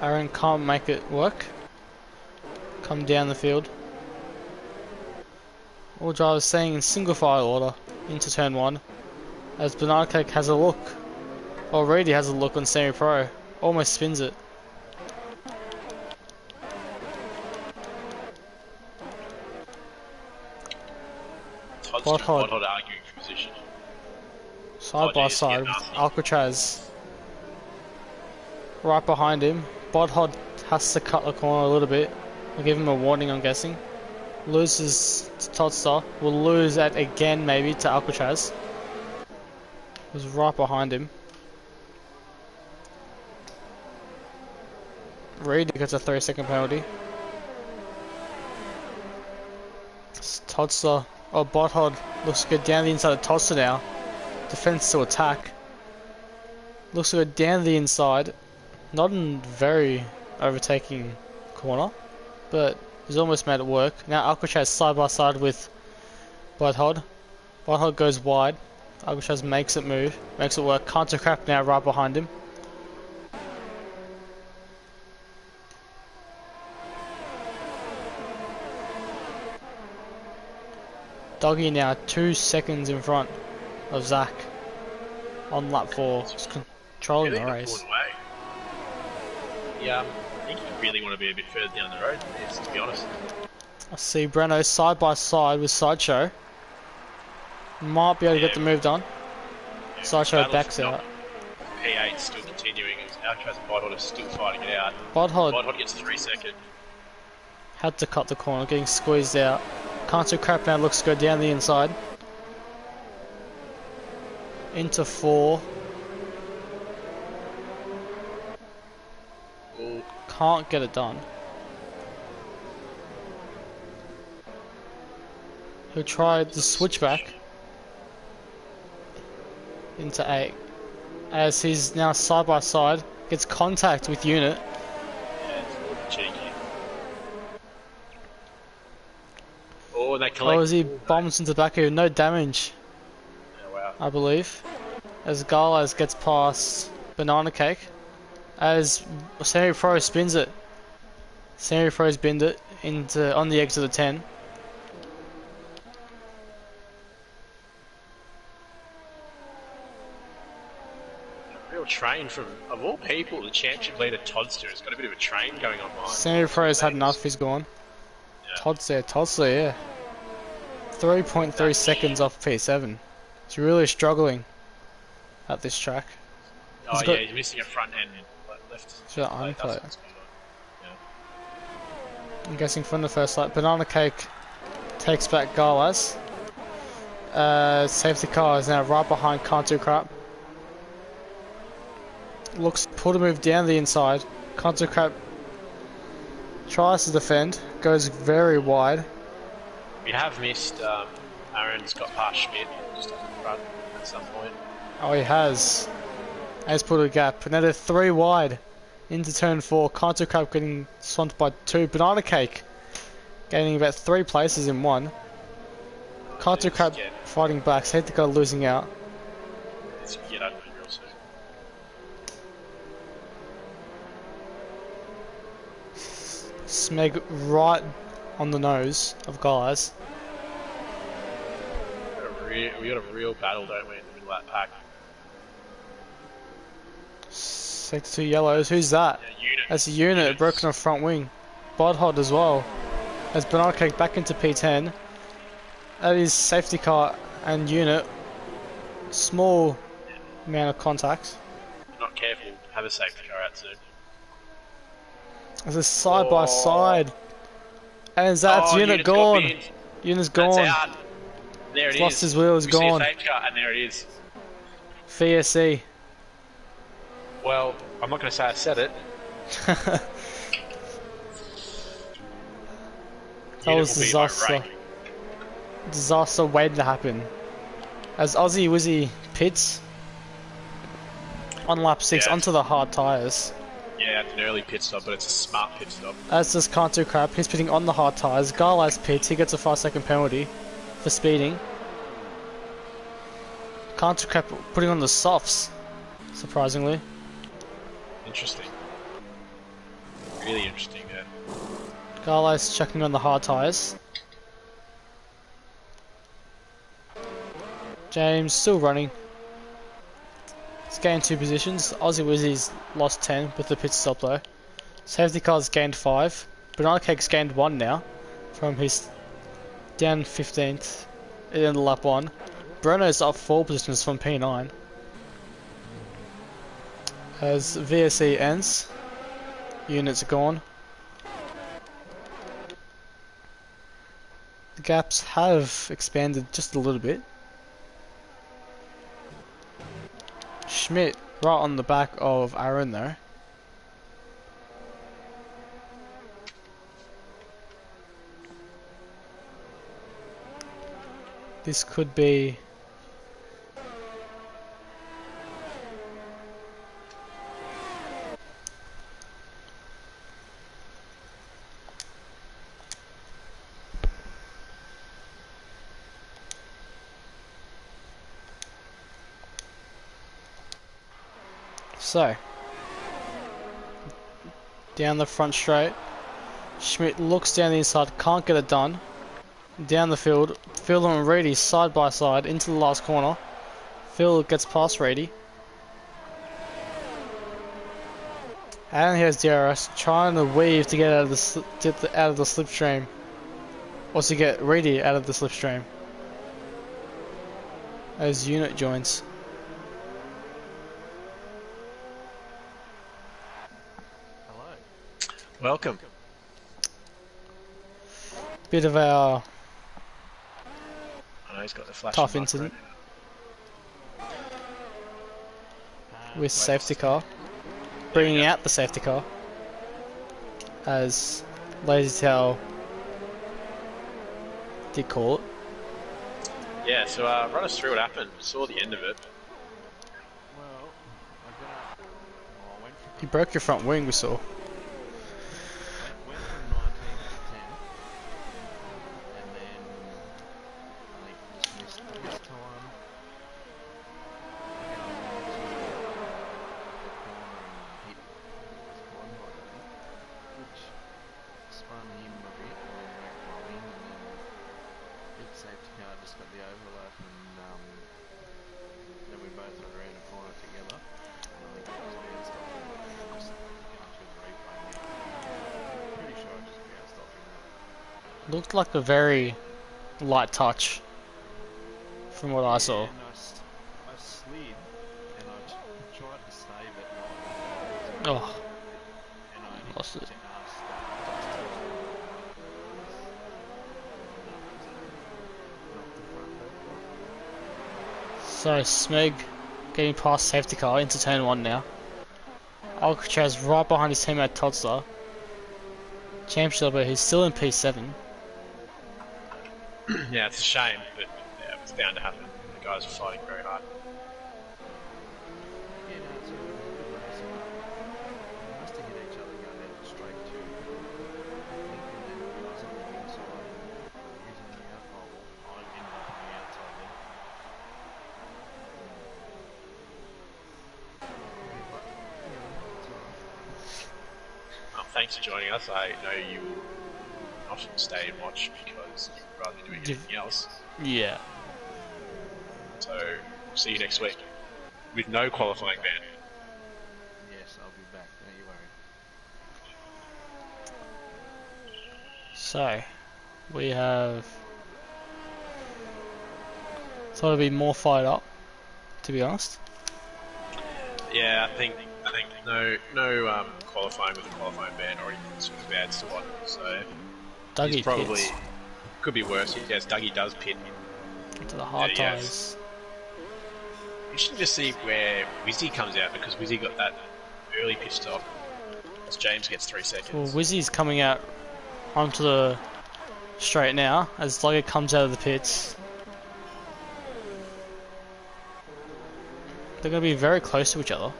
Aaron can't make it work. Come down the field. All drivers staying in single file order into turn 1. As Banana Cake has a look. Already has a look on semi-pro. Almost spins it. Todd's arguing for position. Side by side with Alcatraz right behind him. Bodhod has to cut the corner a little bit. I'll give him a warning, I'm guessing. Loses to Todster. Will lose that again, maybe, to Alcatraz. Was right behind him. Reed gets a 3-second penalty. Todster, Bodhod looks good down the inside of Todster now. Defense to attack. Looks good down the inside. Not in very overtaking corner, but he's almost made it work. Now Alcatraz side by side with Bodhod. Bodhod goes wide. Alcatraz makes it move, makes it work. Can't do crap now right behind him. Doggy now 2 seconds in front of Zach on lap 4, just controlling the race. Yeah, I think you really want to be a bit further down the road than this, to be honest. I see Breno side by side with Sideshow. Might be able to get the move done. Yeah, Sideshow backs out. P8 still continuing, as Alcatraz and Bodhod are still fighting it out. Bodhod gets 3 seconds. had to cut the corner, getting squeezed out. Can't do crap now, looks good down the inside. Into 4. Ooh. Can't get it done. He'll try the switchback into 8. As he's now side by side, gets contact with unit. Yeah, it's a little cheeky. and they collect. Oh, as he bombs into the back here, no damage, Yeah, wow. I believe. As Garlas gets past Banana Cake, as Semi Pro spins it. Semi Pro spinned it into on the exit of the 10. Real train from, of all people, the championship leader Toddster has got a bit of a train going on mine. Semi Pro's had enough, he's gone. Yeah. Toddster, yeah. 3.3 seconds off P7. He's really struggling at this track. Oh yeah, he's missing a front end left. Should I That's unplay it? what's going on. Yeah. I'm guessing from the first lap. Banana Cake takes back Garlas. Safety car is now right behind Cantu Crap. Looks pull to move down the inside. Cantu Crap tries to defend, goes very wide. We have missed. Aaron's got past Schmidt just up in front at some point. Oh, he has. Has put a gap. Now they're 3 wide into turn 4. Cantu Crab getting swamped by 2. Banana Cake gaining about 3 places in 1. Cantu Crab fighting back. Safety car losing out. It's get ugly real soon. Smeg right on the nose of guys. We got a real battle, don't we, in the middle of that pack? 62 yellows. Who's that? Yeah, unit. That's a unit broken off front wing. Bodhod as well. As Banana Cake back into P10. That is safety car and unit. Small amount of contact. If you're not careful, have a safety car out soon. There's a side by side. And that's unit Unit's gone. Unit's gone. That's out. There it is. Lost his wheel, is we gone. See a safety car, and there it is. VSE. Well, I'm not going to say I said it. That was disaster. Disaster waiting to happen. As Aussie Wizzy pits on lap 6 onto the hard tyres. Yeah, it's an early pit stop, but it's a smart pit stop. As does Cantu Crap, he's pitting on the hard tyres. Garlas pits, he gets a 5-second penalty for speeding. Cantu Crap putting on the softs, surprisingly. Interesting. Really interesting, yeah. Garlas checking on the hard tyres. James still running. He's gained 2 positions. Aussie Wizzy's lost 10 with the pit stop though. Safety car's gained 5. Banana Cake's gained 1 now from his down 15th in lap 1. Bruno's up 4 positions from P9. As VSE ends, units are gone. The gaps have expanded just a little bit. Schmidt right on the back of Aaron there. This could be so, down the front straight, Schmidt looks down the inside, can't get it done. Down the field, Phil and Reedy side by side into the last corner. Phil gets past Reedy. And here's DRS trying to weave to get out of the slipstream, or to get Reedy out of the slipstream. As unit joins. Welcome. Bit of a I know he's got the flash tough incident with safety car, bringing out the safety car as Lazy Tail did call it. Yeah, so run us through what happened. Saw the end of it. You broke your front wing, we saw. Went from 19 to 10, and then Looked like a very light touch from what I saw. And I slid and I tried to save it and I Oh, and I only lost it. just touched it. Knocked the front So Smeg getting past safety car into turn 1 now. Alcatraz right behind his teammate Toddler. Championship leader who's still in P7. Yeah, it's a shame, but yeah, it was bound to happen. The guys were fighting very hard. Yeah, no, it's a good race. They must have hit each other going down the straight too. And then I was on the inside using the outside wall. I ended up on the outside then. But, yeah, it's alright. Well, thanks for joining us. I know you will not stay and watch because you'd rather be doing anything else. Yeah. So, see you next week. With no qualifying ban. Yes, I'll be back. Don't you worry. So we have thought it'd be more fired up, to be honest. Yeah, I think no qualifying with a qualifying ban or even sort of bad spot. So Dougie he's probably pits could be worse. Yes, Dougie does pit. into the hard Yeah, tyres. You should just see where Wizzy comes out because Wizzy got that early pit stop. As James gets 3 seconds. Well, Wizzy's coming out onto the straight now as Dougie comes out of the pits. They're going to be very close to each other.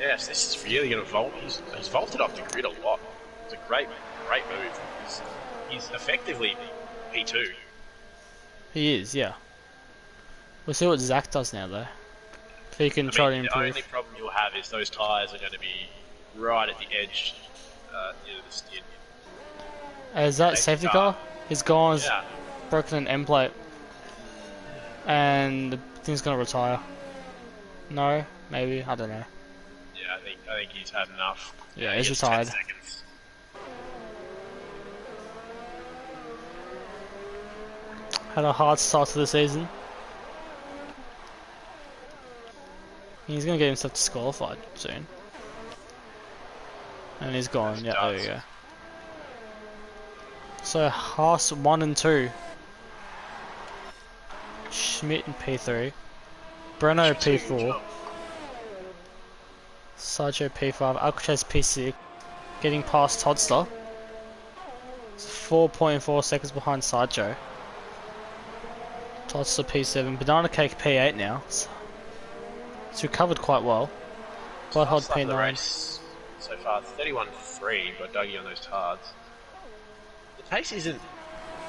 Yes, this is really going to vault. He's vaulted off the grid a lot. It's a great move. He's effectively P2. He is, yeah. We'll see what Zach does now, though. If he can try to The improve. only problem you'll have is those tyres are going to be right at the edge near the skid. Is that safety car? His guy's Yeah. broken an end plate. And the thing's going to retire. No? Maybe? I don't know. Yeah, I think he's had enough. Yeah, he he's gets retired. 10 seconds. Had a hard start to the season. He's going to get himself disqualified soon. And he's gone. Yeah, there we go. So Haas 1 and 2. Schmidt in P3. Breno P4. Sergio P5. Alcatraz P6. Getting past Toddster. It's 4.4 seconds behind Sergio. Toddster P7. Banana Cake P8 now. It's recovered quite well. Blood Hod Last lap of the P9. race so far, 31.3 by Dougie on those tards. The pace isn't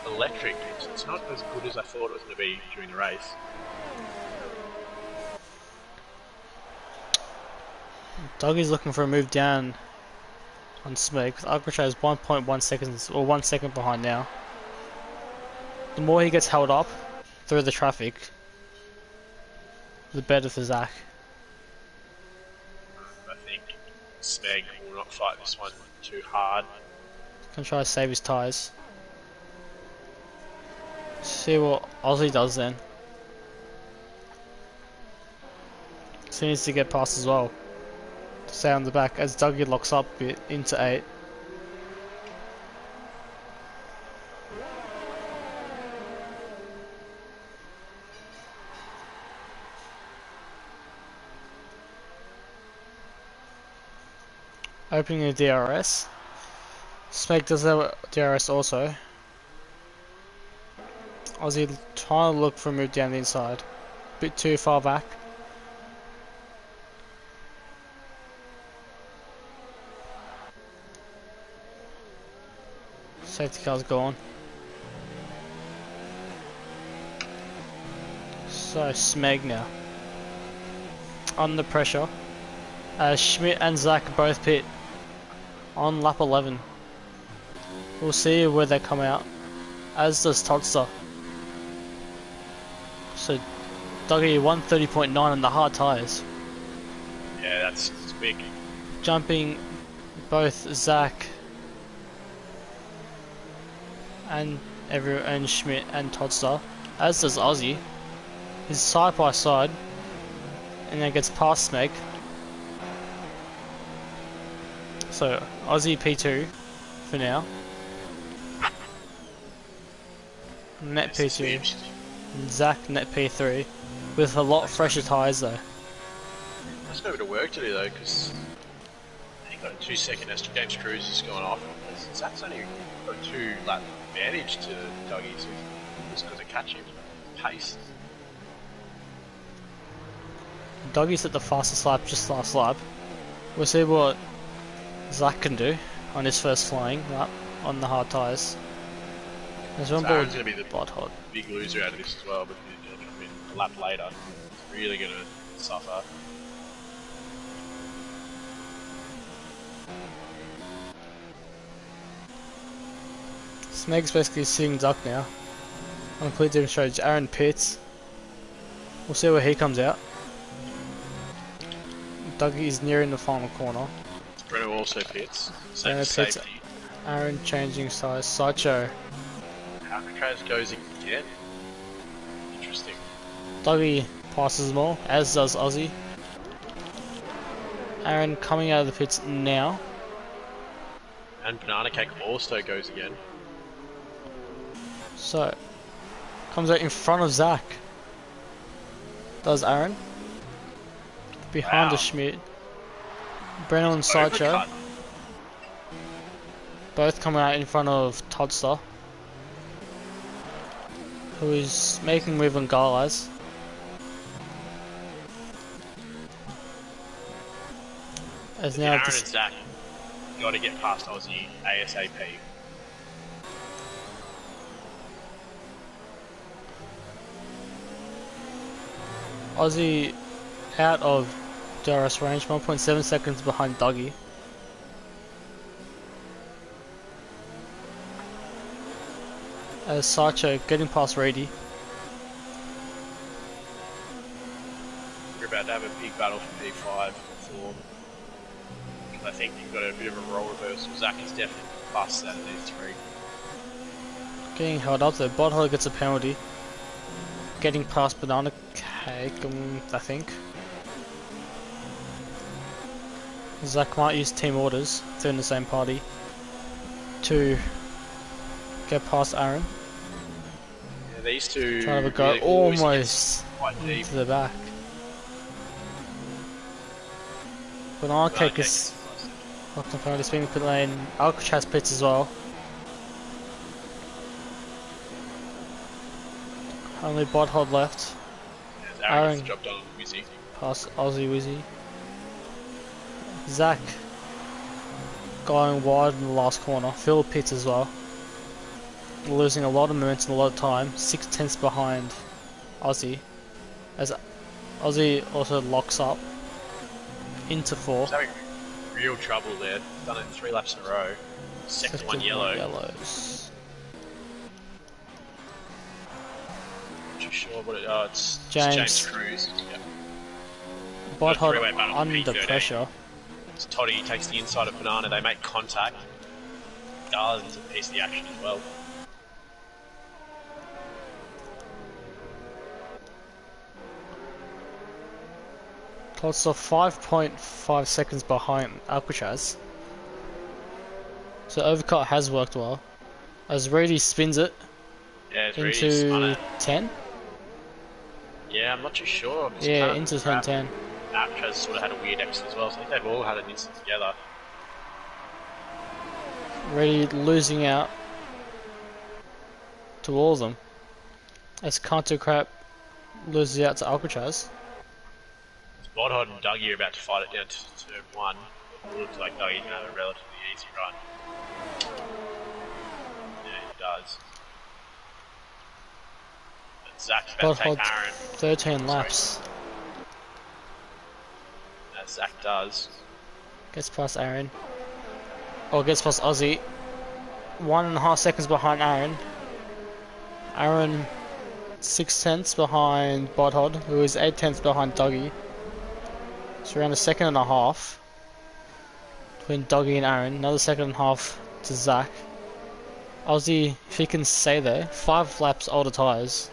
electric. It's not as good as I thought it was going to be during the race. Dougie's looking for a move down on Smeg with Alcatraz 1.1 seconds or 1 second behind now. The more he gets held up through the traffic, the better for Zach. I think Smeg will not fight this one too hard. Can try to save his tyres. See what Aussie does then. So he needs to get past as well. To stay on the back as Dougie locks up a bit into 8. Opening a DRS. Smeg does have a DRS also. Aussie trying to look for a move down the inside. Bit too far back. Safety car's gone. So Smeg now. Under pressure. As Schmidt and Zach both pit on lap 11. We'll see where they come out. As does Toddster. So Dougie 130.9 on the hard tyres. Yeah, that's big. Jumping both Zach and and Schmidt and Todster, as does Aussie. He's side by side, and then gets past Smeg. So Aussie P2 for now. Net P2. And Zach net P3 with a lot fresher tyres though. That's got a bit of work to do though, because he got a 2-second as James Cruz is going off. Zach's only got a 2-lap advantage to Dougie, so he's got to catch him. Pace. Dougie's at the fastest lap just last lap. We'll see what Zach can do on his first flying lap on the hard tyres. There's one Aaron's board going to be the hot. big loser out of this as well, but he's going to come in a lap later. He's really going to suffer. Smeg's basically sitting duck now. On clear demonstration, Aaron pits. We'll see where he comes out. Dougie is nearing the final corner. Breno also pits. Same Breno as pits. safety. Aaron changing size. Sideshow. Alcatraz goes again. Interesting. Dougie passes them all, as does Aussie. Aaron coming out of the pits now. And Banana Cake also goes again. So, comes out in front of Zach. Does Aaron. Behind the Schmidt. Breno and Sideshow. Overcut. Both coming out in front of Todster, who is making move on Garlize. As now Aaron and Zach got to get past Aussie ASAP. Aussie out of DRS range, 1.7 seconds behind Dougie. As Sideshow getting past Reedy. We're about to have a big battle for P5 for. I think you've got a bit of a role reversal. Zach is definitely past that in these 3. Getting held up there. Botthole gets a penalty. Getting past Banana Cake, I think. Zach might use team orders if they're in the same party to get past Aaron. Yeah, these two Trying to have a go really always almost quite deep. into the back. Banana Cake is locked in front of the spinning pit lane. Alcatraz pits as well. Only Botthod left. Yeah, Aaron gets Aaron the job done on Wizzy. past Aussie Wizzy. Zach going wide in the last corner. Phil pits as well. Losing a lot of momentum, a lot of time. 6/10 behind Aussie. As Aussie also locks up into 4. He's having real trouble there. Done it 3 laps in a row. Second one yellow. Yellows. Not too sure what it. Oh, it's James. James Cruz. Yeah. Botthod three-way battle for under P13. pressure. So Toddy takes the inside of Banana. They make contact. Darlin's a piece of the action as well. Also 5.5 seconds behind Alcatraz. So overcut has worked well. As Reedy spins it Yeah, it's really spun into it. 10. Yeah, I'm not too sure. It's Yeah, kind of into crap. 10-10. Alcatraz sort of had a weird exit as well, so I think they've all had an instant together. Reedy losing out to all of them. As Canto Crap loses out to Alcatraz. Bodhod and Dougie are about to fight it down to turn 1. It looks like Dougie's going to have a relatively easy run. Yeah, he does. But Zach's about to take Bodhod Aaron, 13 laps. as Zach does. Gets past Aaron. Or gets past Aussie. 1.5 seconds behind Aaron. Aaron 6/10 behind Bodhod, who is 8/10 behind Dougie. So around a second and a half between Dougie and Aaron. Another second and a half to Zach. Aussie, if he can stay there, 5 laps older tyres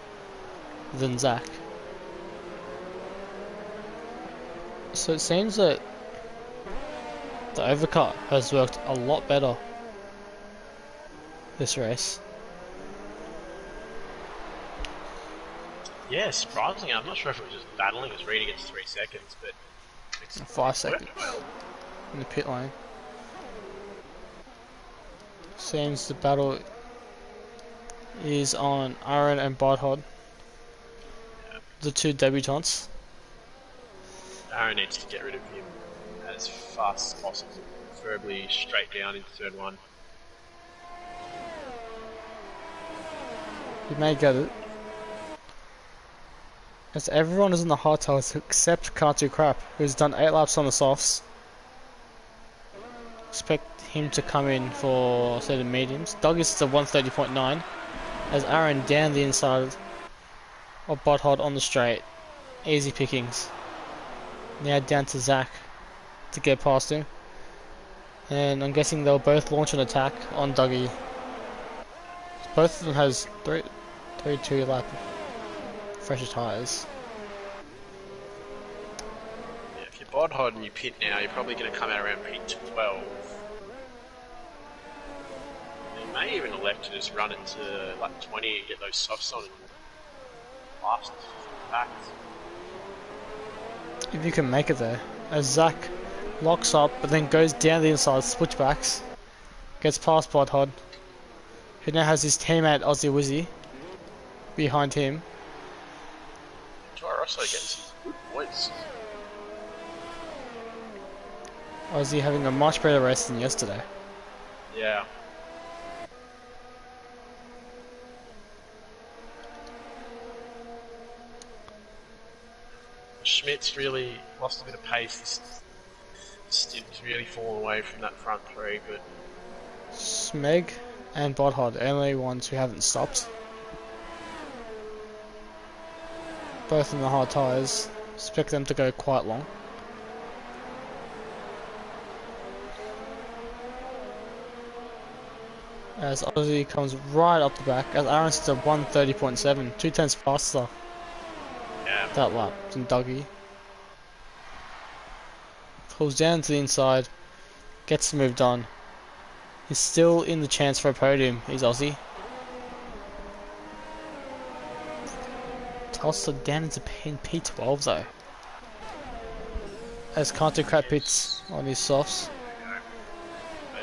than Zach. So it seems that the overcut has worked a lot better this race. Yeah, surprisingly, I'm not sure if it was just battling. It was reading against 3 seconds, but it's 5 seconds in the pit lane. Seems the battle is on Aaron and Barthod, the 2 debutants. Aaron needs to get rid of him as fast as possible, preferably straight down into turn 1. You may get it. As everyone is in the hard tires except Can't Do Crap, who's done 8 laps on the softs. Expect him to come in for, say, the mediums. Doug is the 130.9, as Aaron down the inside of Butthod on the straight. Easy pickings. Now down to Zach to get past him. And I'm guessing they'll both launch an attack on Dougie. Both of them has 3-2 lap fresher tyres. Yeah, if you're Bodhod and you pit now, you're probably going to come out around pit 12. You may even elect to just run it to like 20 and get those softs on and last back. If you can make it there. As Zach locks up but then goes down the inside, switchbacks, gets past Bodhod, who now has his teammate Aussie Wizzy behind him. Toro also gets good points. Aussie having a much better race than yesterday. Yeah. Schmidt's really lost a bit of pace. This stint's really fallen away from that front 3, but Smeg and Bodhod, only ones who haven't stopped. Both in the hard tyres. Expect them to go quite long. As Aussie comes right up the back, as Aaron's to 130.7, 2 tenths faster yeah. that lap than Dougie. Pulls down to the inside, gets moved on. He's still in the chance for a podium, he's Aussie. Tossed down into P12 though. As Can't Do Crap pits on his softs.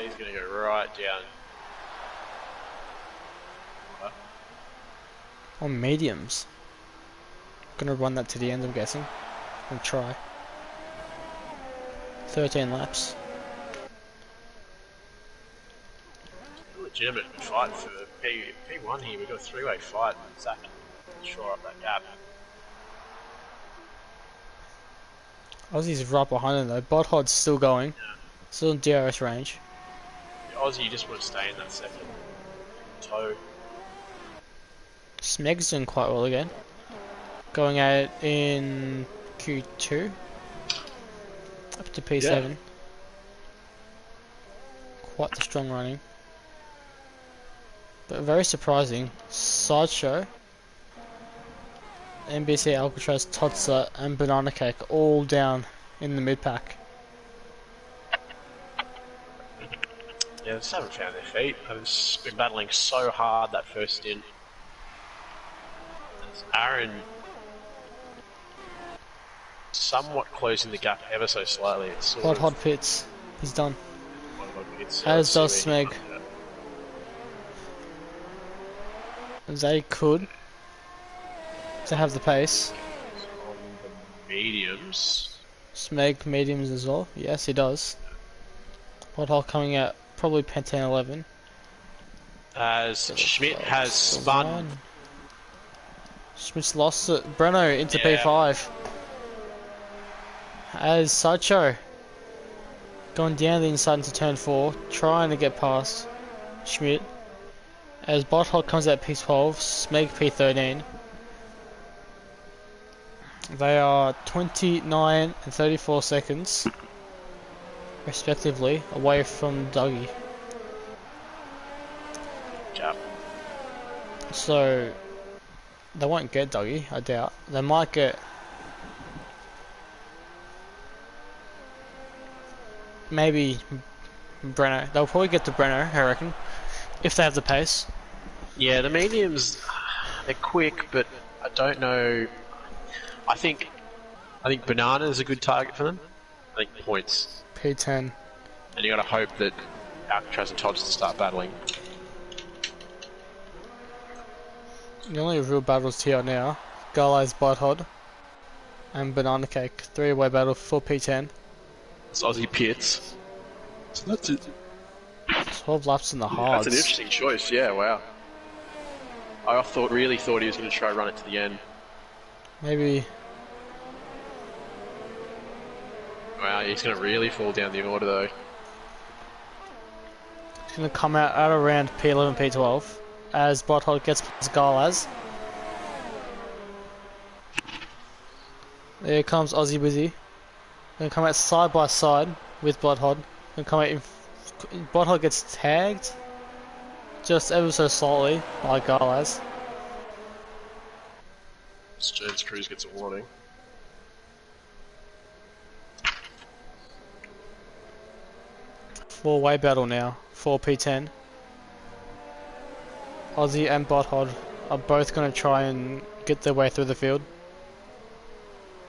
He's going to go right down. On mediums. Gonna run that to the end, I'm guessing. And try. 13 laps. Legitimate fight for P1 here. We've got a 3-way fight. Zach can shore up that gap. Aussie's right behind him though. Bodhod's still going. Yeah. Still in DRS range. Aussie, you just want to stay in that second toe. Smeg's doing quite well again. Going out in Q2. Up to P7. Yeah. Quite the strong running. But very surprising. Sideshow, NBC Alcatraz, Totsa and Banana Cake all down in the mid-pack. Yeah, they just haven't found their feet. I've just been battling so hard that first stint. Aaron somewhat closing the gap ever so slightly. It's sort of Hot pits. He's done. it's As does silly. Smeg. They could to have the pace. On the mediums. Smeg mediums as well. Yes, he does. Pothole coming out probably Pen 11. As Schmidt has spun. Schmidt's lost it. Breno into Yeah. P5. As Sideshow going down the inside into turn 4, trying to get past Schmidt. As Botthol comes out P12, Smeg P13. They are 29 and 34 seconds, respectively, away from Dougie. Yeah. So they won't get Dougie, I doubt. They might get maybe Breno. They'll probably get to Breno, I reckon, if they have the pace. Yeah, the mediums, they're quick, but I don't know. I think Banana is a good target for them. I think points, P10. and you got to hope that Alcatraz and Todd's to start battling. The only real battles here now, Garlay's Butthod and Banana Cake. 3-way battle for P10. It's Aussie Pits. So that's it. 12 laps in the hards. That's an interesting choice. Yeah, wow. I really thought he was going to try to run it to the end. Maybe. Wow, he's going to really fall down the order though. He's going to come out at around P11, P12 as Butthod gets past Garlaz. There comes Aussie Wizzy. Going to come out side by side with Butthod. Going to come out in. Butthod gets tagged just ever so slightly by Garlaz. Stearns Cruz gets a warning. Four-way battle now for P10. Aussie and Butthod are both going to try and get their way through the field.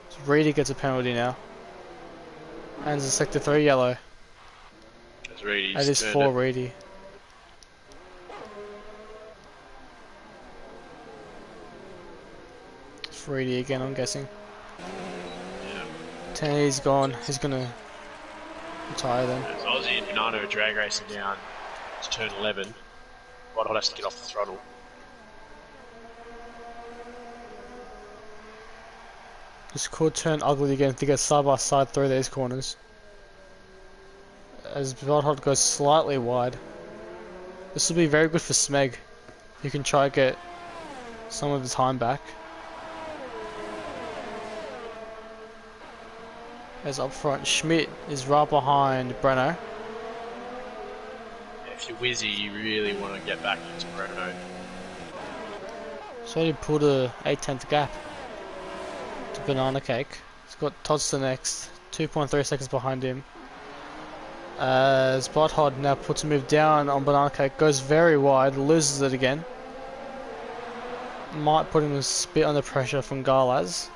So Reedy gets a penalty now. And it's a sector 3 yellow. That is for Reedy. It's Reedy again, I'm guessing. Yeah. 10, he's gone. He's going to retire then. As Aussie and Banana are drag racing down to turn 11. Butthod has to get off the throttle. This could turn ugly again if they get side by side through these corners. As Butthod goes slightly wide. This will be very good for Smeg. You can try to get some of the time back. As up front, Schmidt is right behind Breno. Yeah, if you're Wizzy, you really want to get back into Breno. So he pulled a 8/10 gap to Banana Cake. He's got Todster next, 2.3 seconds behind him. As Butthod now puts a move down on Banana Cake, goes very wide, loses it again. Might put him a bit under pressure from Garlaz.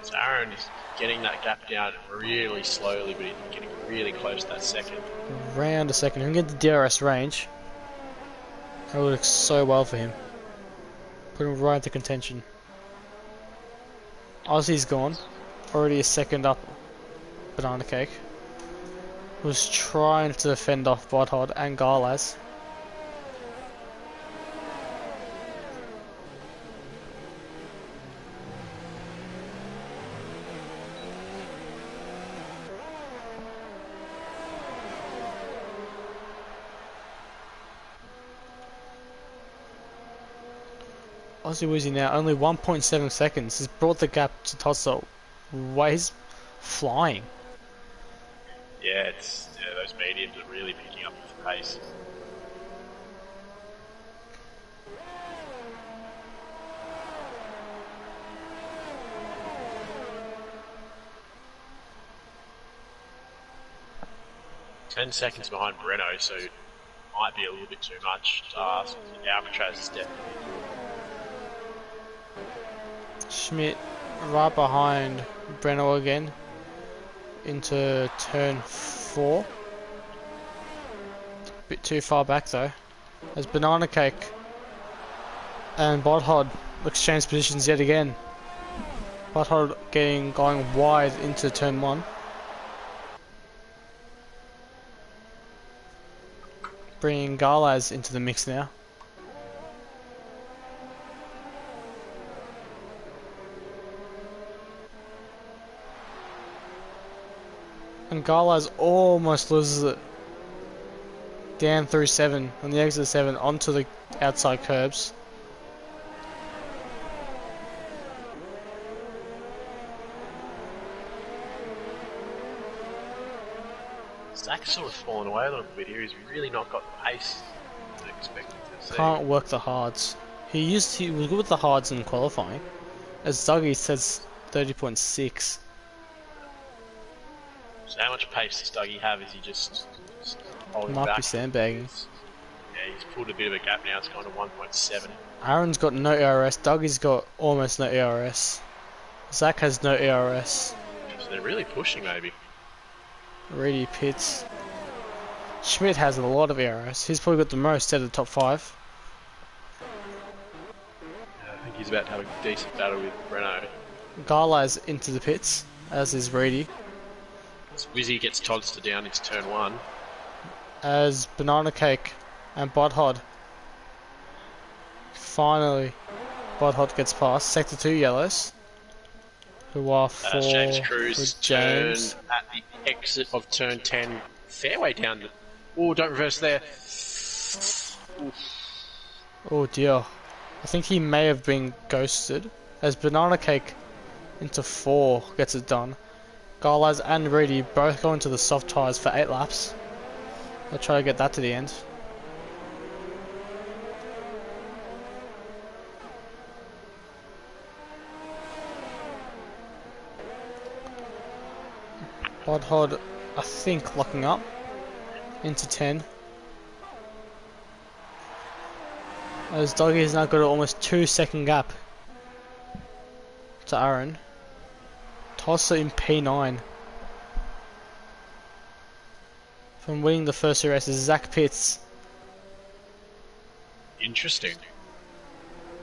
So Aaron is getting that gap down really slowly, but he's getting really close to that second. Around a second, he can get the DRS range. That would look so well for him. Put him right into contention. Aussie's gone. Already a second up Banana Cake. Was trying to defend off Butthod and Garlaz. Aussie Wizzy now only 1.7 seconds. He's brought the gap to Tosso. Wow, he's flying. Yeah, those mediums are really picking up the pace. Ten seconds behind Breno, so might be a little bit too much to ask. Alcatraz is definitely. Schmidt right behind Breno again into turn 4. Bit too far back though. As Banana Cake and Butthod exchange positions yet again. Butthod going wide into turn 1. Bringing Garlaz into the mix now. And Garlaz almost loses it. Down through 7, on the exit of 7, onto the outside curbs. Zach's sort of fallen away a little bit here. He's really not got the pace to expecting to see. Can't work the hards. He was good with the hards in qualifying. As Dougie says 30.6. So how much pace does Dougie have? Is he just holding Might back? be sandbagging. Yeah, he's pulled a bit of a gap now. It's gone to 1.7. Aaron's got no ERS. Dougie's got almost no ERS. Zach has no ERS. So they're really pushing, maybe. Reedy pits. Schmidt has a lot of ERS. He's probably got the most out of the top 5. Yeah, I think he's about to have a decent battle with Renault. Garla's into the pits, as is Reedy. So Wizzy gets Todster down into turn 1. As Banana Cake and Budhod. Finally, Budhod gets past. Sector 2 yellows. Who are for James Cruz with James. turn at the exit of turn 10. Fairway down. Oh, don't reverse there. Oh dear. I think he may have been ghosted. As Banana Cake into 4 gets it done. Garlaz and Reedy both go into the soft tyres for 8 laps. They'll try to get that to the end. Budhod, I think, locking up into 10. As Dougie has now got an almost 2-second gap to Aaron. Tosser in P9. From winning the first 2 races, Zach Pitts. Interesting.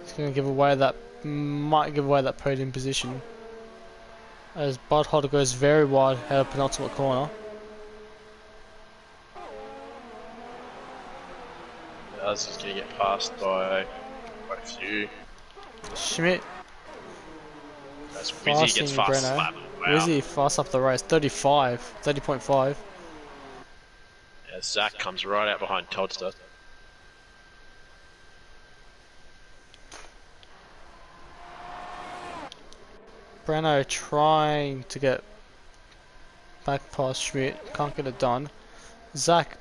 He's going to give away that, might give away that podium position. As Budhod goes very wide out of penultimate corner. Ours is going to get passed by quite a few. Schmidt As Wizzy gets passing fast. Breno. Wow. Wizzy fast up the race, 30.5. Yeah, Zach comes right out behind Todster. Breno trying to get back past Schmidt, can't get it done. Zach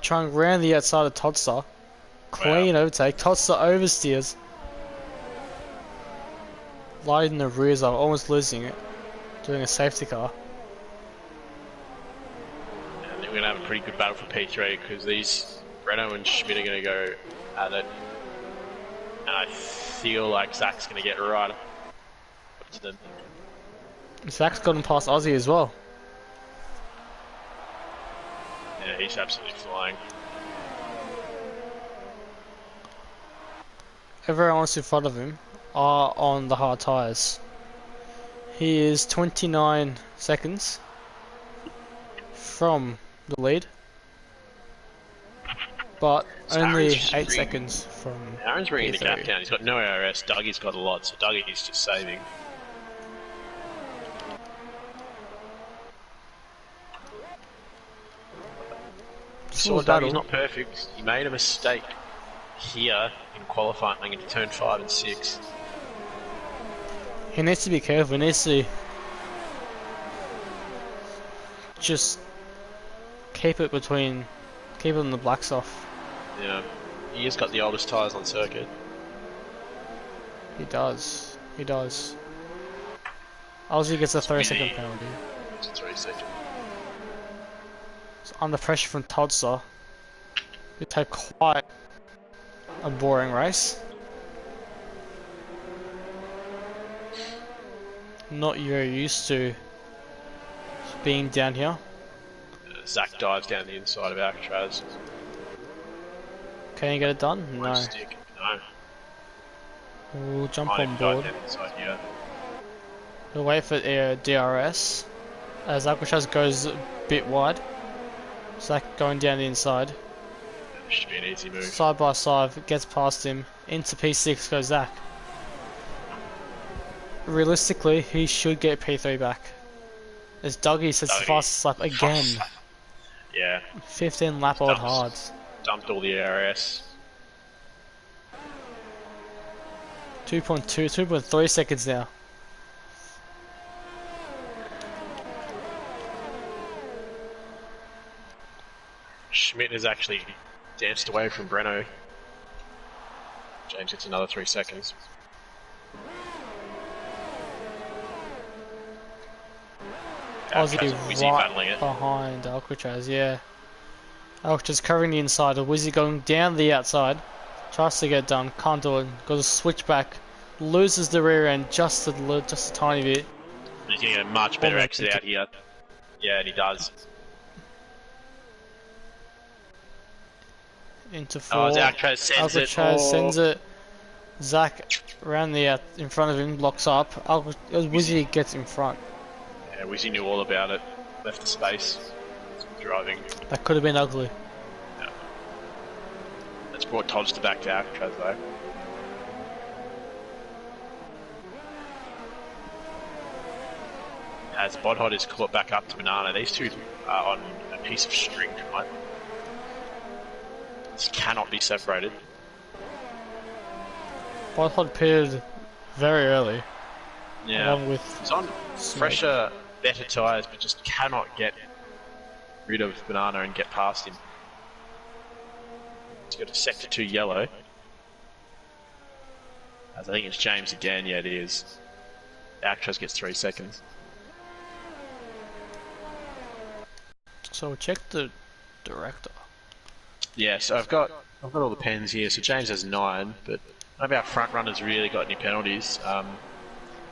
trying round the outside of Todster. Clean overtake, Todster oversteers. Light in the rears are almost losing it. Doing a safety car. I think we're going to have a pretty good battle for P3 because these Breno and Schmidt are going to go at it. And I feel like Zach's going to get right up to them. Zach's gotten past Aussie as well. Yeah, he's absolutely flying. Everyone else in front of him are on the hard tyres. He is 29 seconds from the lead, but So only Aaron's 8 seconds from Aaron's bringing the P3. gap down. He's got no ARS. Dougie's got a lot, so Dougie's just saving. Still a Dougie's battle. not perfect. He made a mistake here in qualifying into turn 5 and 6. He needs to be careful. He needs to just keep it on the blacks off. Yeah, he has got the oldest tyres on circuit. He does. Aussie gets a 30-second penalty. It's 3 seconds. It's under pressure from Todster. It take quite a boring race. Not very used to being down here. Zach dives down the inside of Alcatraz. Can you get it done? One No. stick. No. We'll jump Might on have dived board. down inside here. We'll wait for DRS. As Alcatraz goes a bit wide. Zach going down the inside. Should be an easy move. Side by side, gets past him. Into P6 goes Zach. Realistically, he should get P3 back. As Dougie sets the Dougie. fastest lap again. Yeah, 15 lap old hards. dumped all the ARS. 2.3 seconds now. Schmidt has actually danced away from Breno. James gets another 3 seconds. Aussie Wizzy battling right it. behind Alcatraz, yeah. Alcatraz covering the inside, Wizzy going down the outside. Tries to get done, can't do it. Got to switch back. Loses the rear end just a tiny bit. He's getting a much better Almost exit out here. Yeah, and he does. Into 4. Alcatraz sends it. Alcatraz sends it. Zach around the in front of him, blocks up. Wizzy gets in front. Yeah, Wizzy knew all about it. Left the space. Driving. That could have been ugly. Yeah. That's brought Todster back to Alcatraz though. As Bodhod is caught back up to Banana, these two are on a piece of string, right? This cannot be separated. Bodhod pitted very early. Yeah, Along with he's on fresher, better tyres, but just cannot get rid of Banana and get past him. He's got a sector 2 yellow. As I think it's James again, yeah it is. Alcatraz gets 3 seconds. So check the director. Yeah, so I've got all the pens here. So James has 9, but none of our front runners really got any penalties.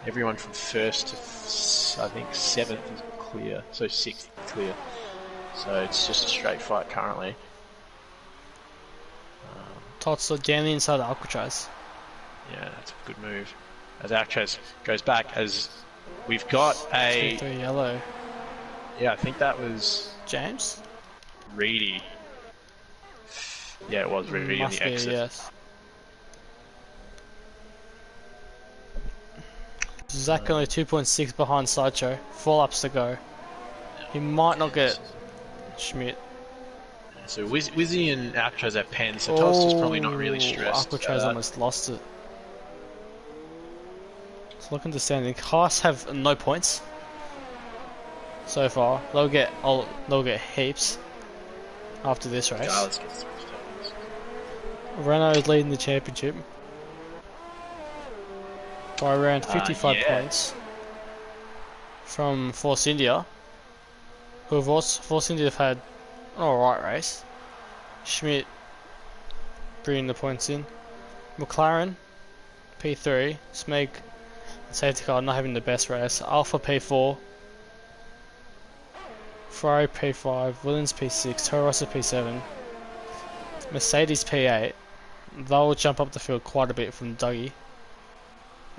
Everyone from 1st to I think 7th is clear, so 6th clear. So it's just a straight fight currently. Tots down the inside of Alcatraz. Yeah, that's a good move. As Alcatraz goes back, as we've got a 3 yellow. Yeah, I think that was James? Reedy. Yeah, it was Reedy in Must the be, exit. yes. Zach only 2.6 behind Sideshow. 4 laps to go. He might not get Schmidt. So Wizzy and Alcatraz have pens, so Tolster's probably not really stressed. Alcatraz almost lost it. So looking to standing, Haas have no points so far. They'll get heaps after this race. Garlis gets 3 seconds. Renault is leading the championship by around 55 points from Force India, who have also, Force India have had an alright race. Schmidt bringing the points in. McLaren P3, Smeg safety car not having the best race. Alpha P4, Ferrari P5, Williams P6, Toro Rosso P7, Mercedes P8. They'll jump up the field quite a bit from Dougie.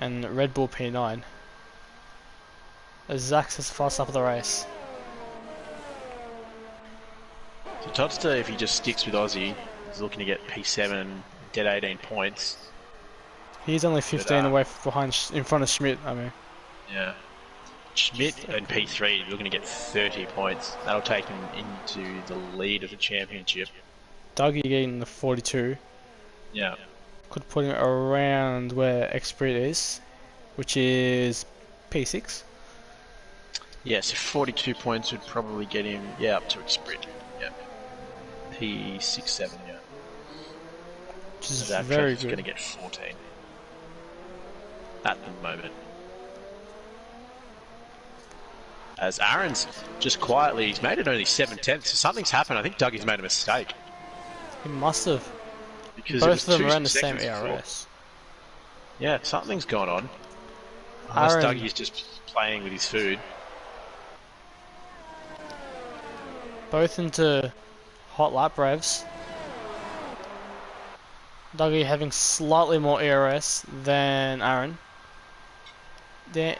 And Red Bull P9. As Zach's is fast up of the race. So Todster, if he just sticks with Aussie, is looking to get P7, dead 18 points. He's only 15 away in front of Schmidt, I mean. Yeah. Schmidt and P3 are looking to get 30 points. That'll take him into the lead of the championship. Dougie getting the 42. Yeah. Could put him around where Expert is, which is P6. Yeah, so 42 points would probably get him, up to Expert. Yeah. P6, 7, yeah. Which is so very good. good. Going to get 14 at the moment. As Aaron's just quietly, he's made it only 7/10, so something's happened. I think Dougie's made a mistake. He must have. Because Both of them are are around the same ERS. Yeah, something's gone on. Unless Aaron, Dougie's just playing with his food. both into hot lap revs. Dougie having slightly more ERS than Aaron. Then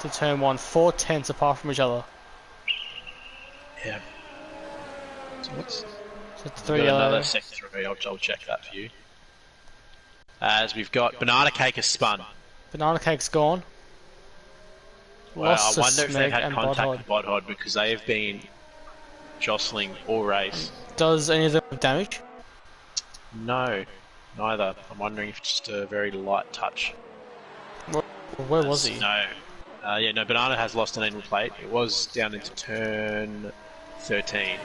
to turn 1, 4/10 apart from each other. Yeah. So what's... So it's We've 3 got yellow. another sector 3, I'll check that for you. As we've got Banana Cake has spun. Banana Cake's gone. Well, Lost I to wonder if they've Smeg had and contact Bodhod. with Bodhod because they have been jostling all race. Does any of them have damage? No, neither. I'm wondering if it's just a very light touch. Where was he? No. No, Banana has lost an angle plate. It was down into turn 13.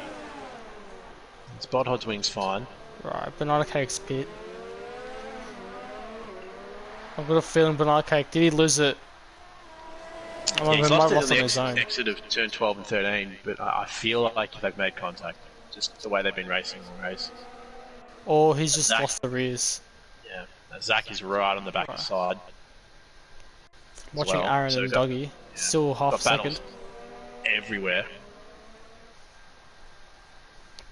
It's Bodhod's wing's fine. Right, Banana Cake's pit. I've got a feeling Banana Cake, did he lose it? Yeah, he's Might lost have it on lost on the his own. exit of turn 12 and 13, but I feel like they've made contact. Just the way they've been racing the race. Or he's just Zach, lost the rears. yeah, Zach is right on the back Right. side. Watching well, Aaron so and got- Dougie, still half a Got battles second. everywhere.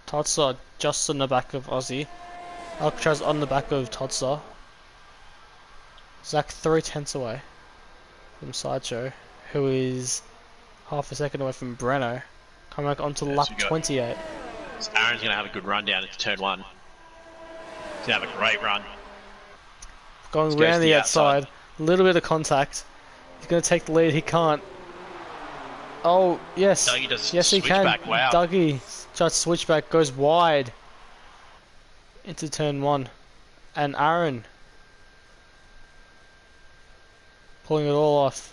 Todster just on the back of Aussie. Alcatraz on the back of Todster. Zach 3/10 away from Sideshow, who is half a second away from Breno. Coming back onto Yeah, lap so you got- 28. So Aaron's going to have a good run down into turn 1. He's going to have a great run. Going This goes round to the the outside. A little bit of contact. He's going to take the lead. He can't. Oh, yes. Dougie does a Yes, he can. switchback, wow. Dougie, just switchback, goes wide into turn 1. And Aaron pulling it all off.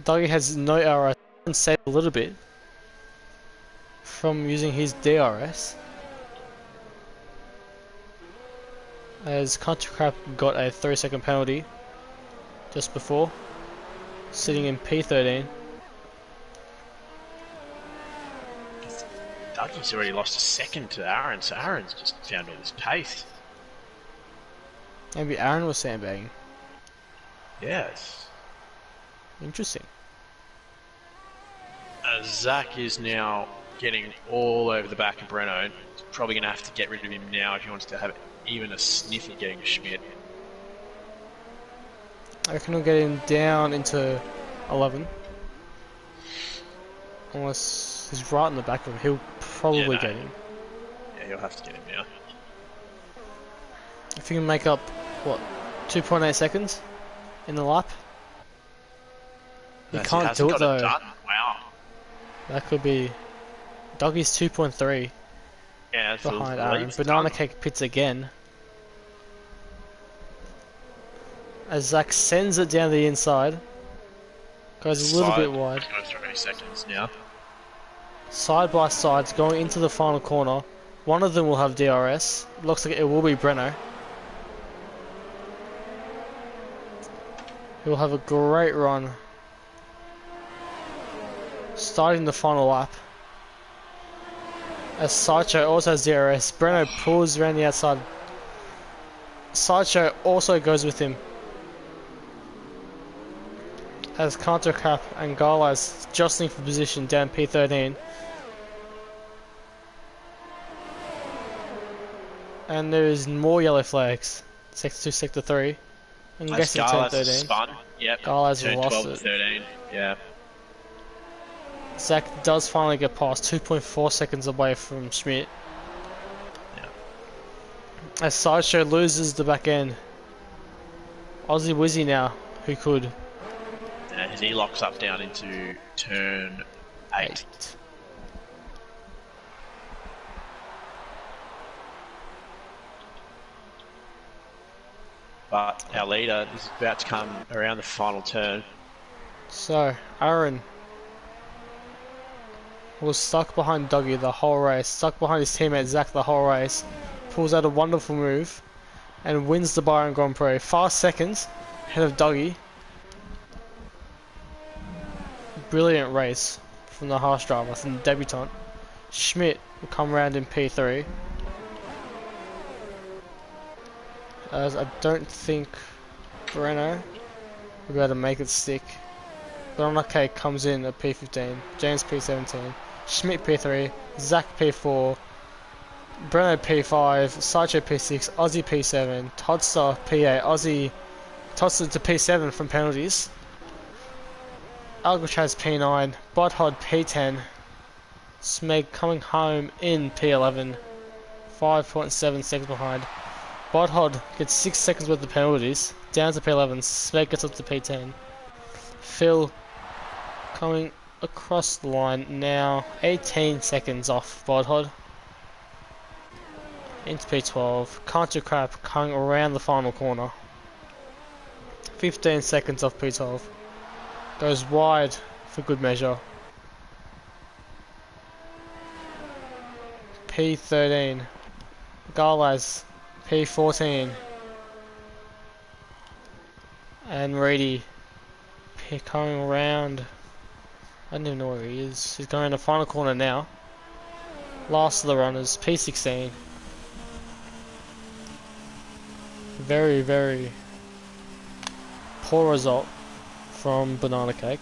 Dougie has no DRS. Can save a little bit from using his DRS. As Country Crap got a 3-second penalty just before, sitting in P13. Dougie's already lost a second to Aaron, so Aaron's just found all this pace. Maybe Aaron was sandbagging. Yes. Interesting. Zach is now getting all over the back of Breno. He's probably going to have to get rid of him now if he wants to have even a sniff at getting to Schmidt. I reckon he'll get him down into 11. Unless he's right in the back of him, he'll probably get him. Yeah, he'll have to get him now. If he can make up, what, 2.8 seconds in the lap? He can't do it though. Wow. That could be. Dougie's 2.3 Yeah, that's behind the Aaron. lead's Banana done. Cake pits again. As Zach sends it down the inside. Goes a little bit wide. 3 seconds now. Side by sides going into the final corner. One of them will have DRS. Looks like it will be Breno. He'll have a great run. Starting the final lap. As Sideshow also has DRS. Breno pulls around the outside. Sideshow also goes with him. As Counter Cap and Garlas jostling for position down P13. And there is more yellow flags. Sector 2, Sector 3. I'm guessing turn Garlas 13. spun. Yep. Garlas Turn lost 12 it. to 13. Yeah. Zach does finally get past 2.4 seconds away from Schmidt. Yeah. As Sideshow loses the back end. Aussie Wizzy now, who could. And he locks up down into turn 8. But our leader is about to come around the final turn. So, Aaron was stuck behind Dougie the whole race, stuck behind his teammate Zach the whole race, pulls out a wonderful move, and wins the Bahrain Grand Prix. 5 seconds ahead of Dougie. Brilliant race from the harsh driver, from the debutant. Schmidt will come around in P3. As I don't think Breno will be able to make it stick. Banana Cake comes in at P15, James P17, Schmidt P3, Zach P4, Breno P5, Sideshow P6, Aussie P7, Todster P8, Aussie Todster to P7 from penalties, Alcatraz P9, Butthod P10, Smeg coming home in P11, 5.7 seconds behind. Butthod gets 6 seconds worth of penalties, down to P11, Smeg gets up to P10. Phil coming across the line now, 18 seconds off Butthod. Into P12, Country Crap coming around the final corner. 15 seconds off P12. Goes wide for good measure. P13. Garlas P14. And Reedy coming around. I don't even know where he is. He's going in the final corner now. Last of the runners, P16. Very, very poor result from Banana Cake.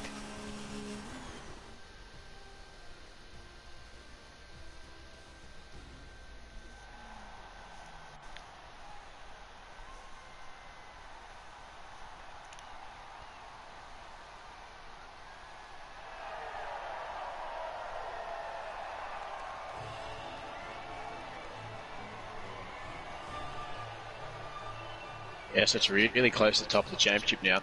Yes, it's really close to the top of the championship now.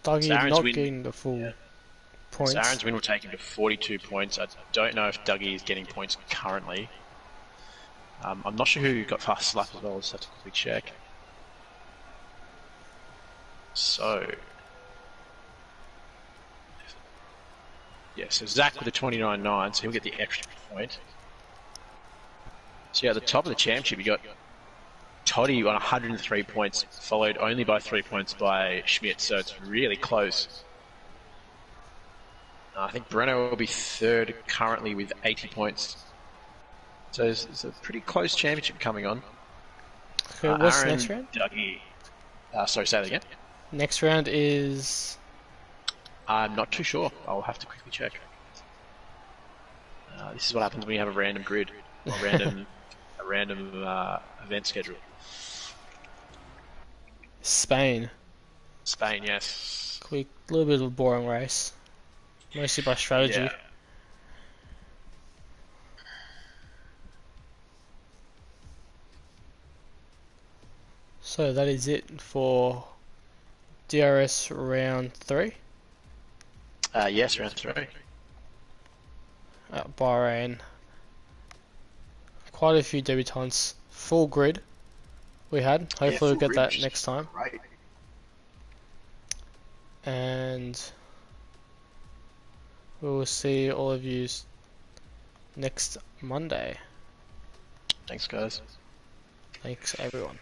Dougie Saren's not win. getting the full points. Saren's win will take him to 42 points. I don't know if Dougie is getting points currently. I'm not sure who got fast lap as well. Just have to quickly check. So, yeah, so Zach with a 29.9, so he'll get the extra point. So yeah, at the top of the championship, you got Toddy on 103 points, followed only by 3 points by Schmidt, so it's really close. I think Breno will be third currently with 80 points. So it's a pretty close championship coming on. Okay, what's Aaron, next round? Dougie. Sorry, say that again. Next round is... I'm not too sure. I'll have to quickly check. This is what happens when you have a random grid, or a random event schedule. Spain. Spain, yes. Quick, little bit of a boring race. Mostly by strategy. Yeah. So that is it for DRS round 3 Yes, round 3. at Bahrain. Quite a few debutants. Full grid we had. Hopefully we'll get that next time. Right. And we will see all of you next Monday. Thanks, guys. Thanks everyone.